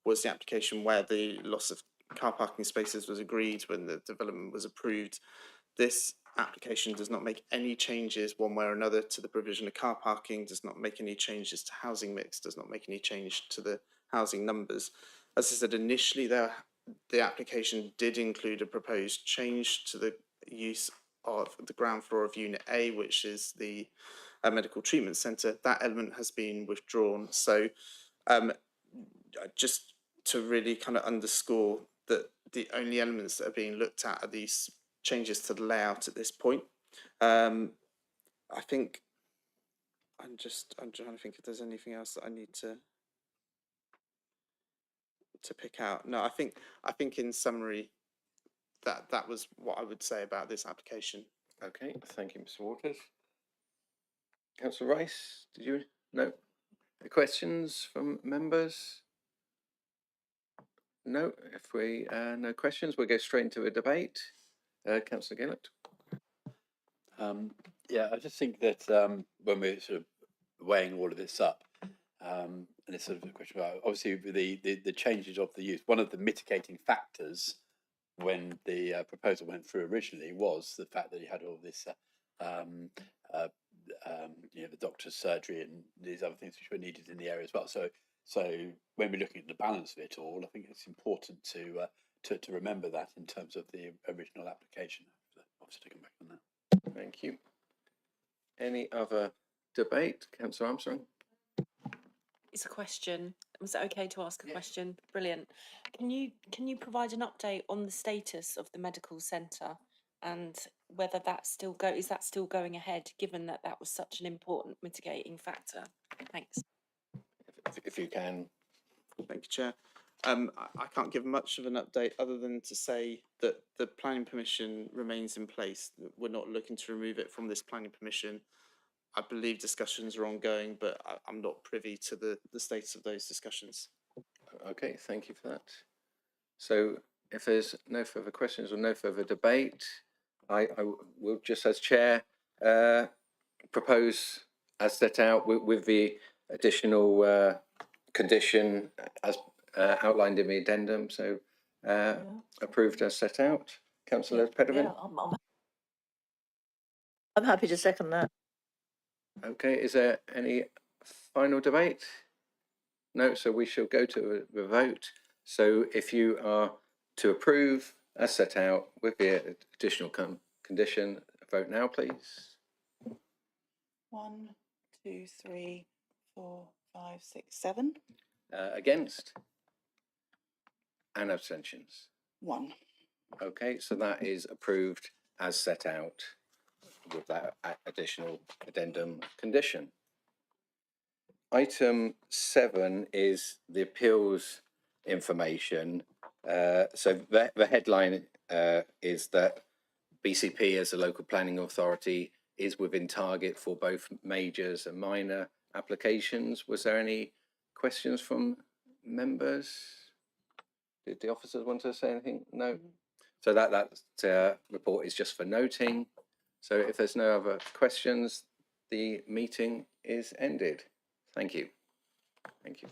was the application where the loss of car parking spaces was agreed when the development was approved. This application does not make any changes one way or another to the provision of car parking, does not make any changes to housing mix, does not make any change to the housing numbers. As I said initially, the application did include a proposed change to the use of the ground floor of Unit A, which is the medical treatment centre. That element has been withdrawn. So just to really kind of underscore that the only elements that are being looked at are these changes to the layout at this point. I think I'm trying to think if there's anything else that I need to pick out. No, I think in summary that was what I would say about this application.
Okay, thank you, Mr. Waters. Councillor Rice, did you no questions from members? No, if we no questions, we'll go straight into a debate. Councillor Gillett.
Yeah, I just think that when we're sort of weighing all of this up, and it's sort of a question about obviously the changes of the use. One of the mitigating factors when the proposal went through originally was the fact that you had all this, the doctor's surgery and these other things which were needed in the area as well. So when we're looking at the balance of it all, I think it's important to remember that in terms of the original application. Obviously, to come back on that.
Thank you. Any other debate, Councillor Armstrong?
It's a question. Was it okay to ask a question? Brilliant. Can you provide an update on the status of the medical centre and whether that's still is that still going ahead, given that that was such an important mitigating factor? Thanks.
If you can.
Thank you, Chair. I can't give much of an update other than to say that the planning permission remains in place. We're not looking to remove it from this planning permission. I believe discussions are ongoing, but I'm not privy to the status of those discussions.
Okay, thank you for that. So if there's no further questions or no further debate, I will just as chair propose as set out with the additional condition as outlined in the addendum. So approved as set out. Councillor Pedderman?
Yeah, I'm happy to second that.
Okay, is there any final debate? No, so we shall go to the vote. So if you are to approve as set out with the additional condition, vote now, please.
1, 2, 3, 4, 5, 6, 7.
Against? And abstentions?
1.
Okay, so that is approved as set out with that additional addendum condition. Item 7 is the appeals information. So the headline is that BCP as a local planning authority is within target for both majors and minor applications. Was there any questions from members? Did the officers want to say anything? No. So that report is just for noting. So if there's no other questions, the meeting is ended. Thank you. Thank you.